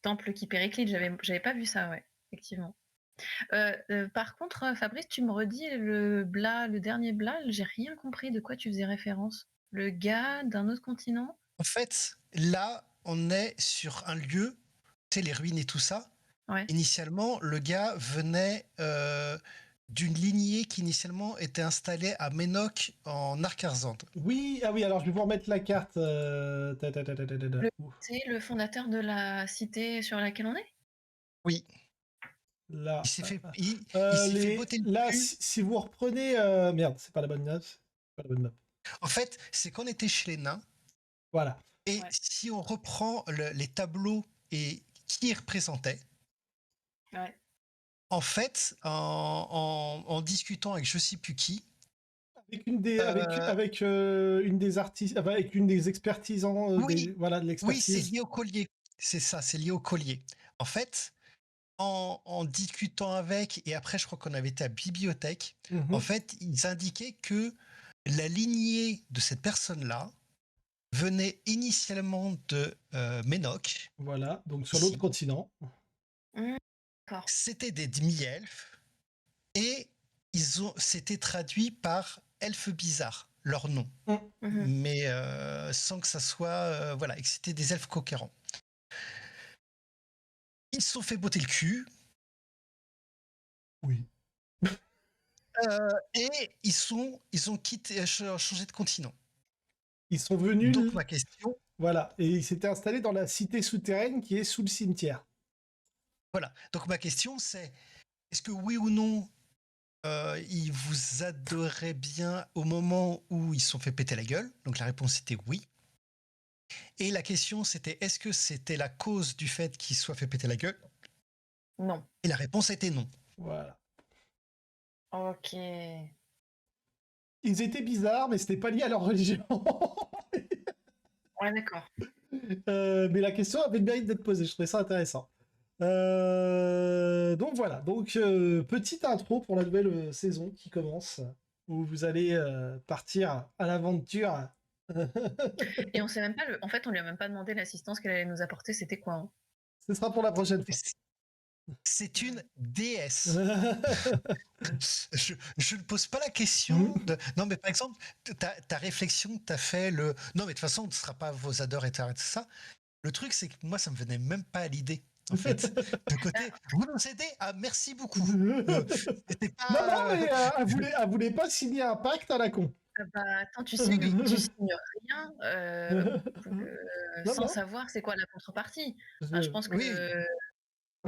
temples qui périclitent. J'avais pas vu ça, ouais, effectivement. Par contre, Fabrice, tu me redis le dernier Bla, j'ai rien compris de quoi tu faisais référence. Le gars d'un autre continent? En fait, là, on est sur un lieu, tu sais, les ruines et tout ça. Ouais. Initialement, le gars venait d'une lignée qui initialement était installée à Ménoc en Arcarzande. Oui, ah oui, alors je vais vous remettre la carte. C'est le fondateur de la cité sur laquelle on est? Oui, Là, il s'est fait botter le là, cul. si vous reprenez, merde, c'est pas la bonne map. Pas la bonne map. En fait, c'est qu'on était chez les nains. Voilà. Et Ouais. si on reprend les tableaux et qui ils représentaient, Ouais. en fait, en discutant avec je sais plus qui, Avec une des, avec une des artistes, avec une des expertisans, oui, voilà, de oui, c'est l'expertise. lié au collier. C'est ça, c'est lié au collier. En fait, en discutant avec, et après, je crois qu'on avait été à la bibliothèque, Mhm. en fait, ils indiquaient que la lignée de cette personne-là venait initialement de Ménoc. Voilà, donc sur Ici. l'autre continent. D'accord. C'était des demi-elfes et c'était traduit par elfes bizarres, leur nom. Mhm. Mais sans que ça soit voilà, et que c'était des elfes conquérants. Ils se sont fait botter le cul. Oui. Et ils ont quitté, changé de continent. Ils sont venus, Donc ma question, voilà, et ils s'étaient installés dans la cité souterraine qui est sous le cimetière. voilà. Donc ma question c'est, est-ce que oui ou non, ils vous adoraient bien au moment où ils se sont fait péter la gueule? Donc la réponse était oui. Et la question c'était, est-ce que c'était la cause du fait qu'ils se soient fait péter la gueule? Non. Et la réponse était non. Voilà. Ok. Ils étaient bizarres, mais c'était pas lié à leur religion. Ouais, d'accord. Mais la question avait le mérite d'être posée. Je trouvais ça intéressant. Donc voilà. Donc petite intro pour la nouvelle saison qui commence, où vous allez partir à l'aventure. Et on sait même pas En fait, on lui a même pas demandé l'assistance qu'elle allait nous apporter, c'était quoi, hein? Ce sera pour la prochaine fois. C'est une déesse. Je ne pose pas la question de... Non, mais par exemple, ta réflexion, tu as fait le... Non, mais de toute façon, ce ne sera pas vos adeurs et tout ça. Le truc, c'est que moi, ça me venait même pas à l'idée, en fait. De côté, vous nous aidez, ah, merci beaucoup. C'était pas... Non, mais elle voulait pas signer un pacte à la con. Bah, attends, tu signes rien Non, sans non. savoir c'est quoi la contrepartie. Enfin, je pense Oui, que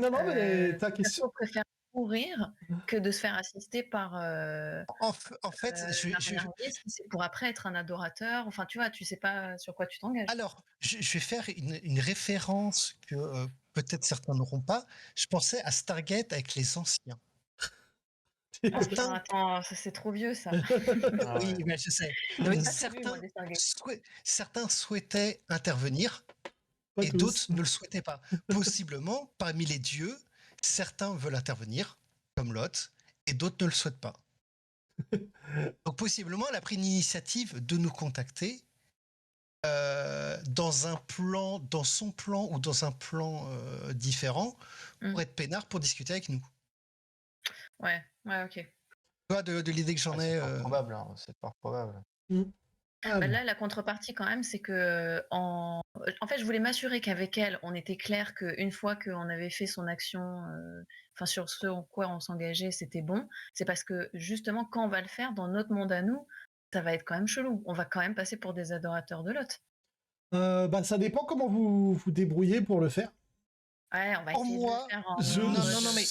Non, mais ta question. on préfère mourir que de se faire assister par en fait, l'arrière si c'est pour après être un adorateur. Enfin, tu vois, tu sais pas sur quoi tu t'engages. alors, je vais faire une référence que peut-être certains n'auront pas. Je pensais à Stargate avec les anciens. Ah, putain, attends, ça c'est trop vieux ça. Ah Oui, ouais. mais je sais. J'en ai pas Certains, vu, moi, des Stargate. certains souhaitaient intervenir Pas et tous. d'autres ne le souhaitaient pas. Possiblement, parmi les dieux, certains veulent intervenir, comme Lot, et d'autres ne le souhaitent pas. Donc possiblement, elle a pris l'initiative de nous contacter dans son plan ou dans un plan différent pour être peinard, pour discuter avec nous. Ouais, ok. Tu vois, de l'idée que j'en ai. C'est fort probable, hein, c'est fort probable. Ah, Bah là, la contrepartie quand même, c'est que en fait, je voulais m'assurer qu'avec elle, on était clair qu'une fois qu'on avait fait son action, enfin sur ce en quoi on s'engageait, c'était bon. C'est parce que justement, quand on va le faire dans notre monde à nous, ça va être quand même chelou. On va quand même passer pour des adorateurs de Lot. bah, ça dépend comment vous vous débrouillez pour le faire. Ouais, on va Pour essayer de le moi, faire en Je... non, non, mais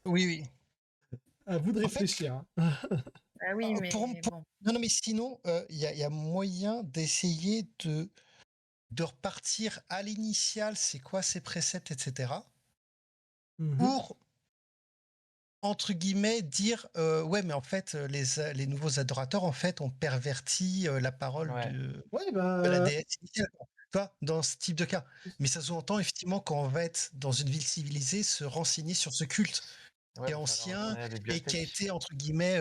oui, oui. À vous de En fait, réfléchir. Hein. Bah oui, mais bon. non, non, mais sinon, il y a moyen d'essayer de repartir à l'initial, c'est quoi ces préceptes, etc. Mhm. Pour, entre guillemets, dire ouais, mais en fait, les nouveaux adorateurs, en fait, ont perverti la parole Ouais. Ouais, de la bah... déesse initiale, quoi. Tu vois, dans ce type de cas. Mais ça sous-entend effectivement qu'on va être dans une ville civilisée, se renseigner sur ce culte Ouais, qui est faut aller ancien retourner à la et qui a bibliothèque. été, entre guillemets,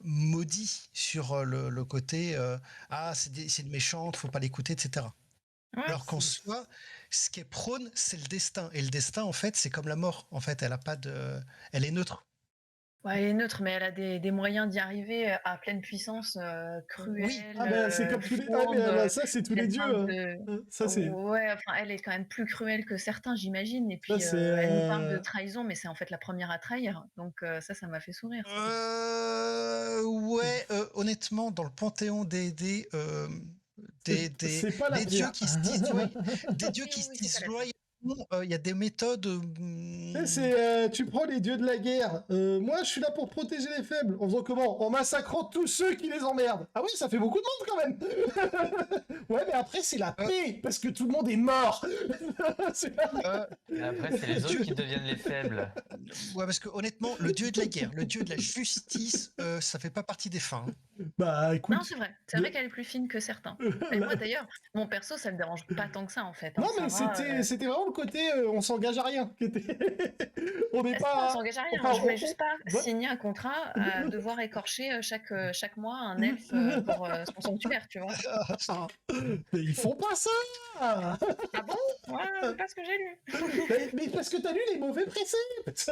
maudit sur le côté ah, c'est une méchante, faut pas l'écouter, etc. Ouais. Alors qu'en soi, ce qui est prône, c'est le destin. Et le destin, en fait, c'est comme la mort. En fait, elle a pas de, elle est neutre. Ouais, elle est neutre, mais elle a des moyens d'y arriver à pleine puissance, cruelle, Oui. Ah bah c'est comme tous les... Ah mais fourbe, bah, ça c'est tous les elle dieux. parle Hein. de... Ça c'est... Ouais, enfin, elle est quand même plus cruelle que certains, j'imagine. Et Ça puis, c'est... elle nous parle de trahison, mais c'est en fait la première à trahir. Donc, ça m'a fait sourire. Ouais, honnêtement, dans le panthéon des C'est pas la des dieux pire. qui se disent des dieux Oui, qui oui, se oui, c'est disent pas la pire. loyalement, il y a des méthodes. Tu prends les dieux de la guerre. Moi, je suis là pour protéger les faibles. En faisant comment? En massacrant tous ceux qui les emmerdent. Ah oui, ça fait beaucoup de monde quand même. Ouais, mais après, c'est la paix, parce que tout le monde est mort. Et après, c'est les autres qui deviennent les faibles. Ouais, parce que honnêtement, le dieu de la guerre, le dieu de la justice, ça fait pas partie des fins. Bah Non, écoute. c'est vrai. C'est vrai qu'elle est plus fine que certains. Et moi, d'ailleurs, mon perso, ça me dérange pas tant que ça, en fait. Hein. Non, Ça mais va, c'était vraiment le côté on s'engage à rien. Qui était... on n'est c'est ça, on pas. s'engage à rien. Enfin, Je voulais juste pas Ouais. signer un contrat à devoir écorcher chaque mois un elfe pour son sanctuaire, tu vois. Mais ils font pas ça. Ah bon? Ouais, c'est pas ce que j'ai lu. Mais parce que t'as lu les mauvais préceptes.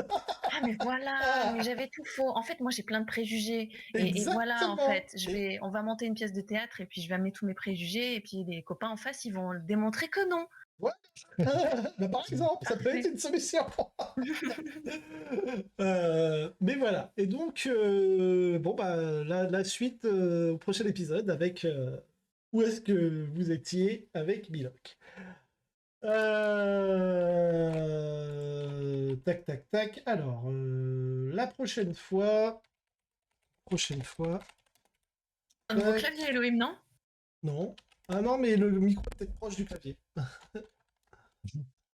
Ah mais voilà, mais j'avais tout faux. En fait, moi j'ai plein de préjugés. Et voilà, en Exactement. fait, on va monter une pièce de théâtre et puis je vais amener tous mes préjugés et puis les copains en face, ils vont démontrer que non. Bah, par exemple, ça peut être une solution. Mais voilà. Et donc, bon, bah, la suite au prochain épisode avec où est-ce que vous étiez avec Milok. Tac, tac, tac. Alors, la prochaine fois. Un nouveau Tac. clavier, Elohim, non? Non. Ah non, mais le micro est peut-être proche du clavier.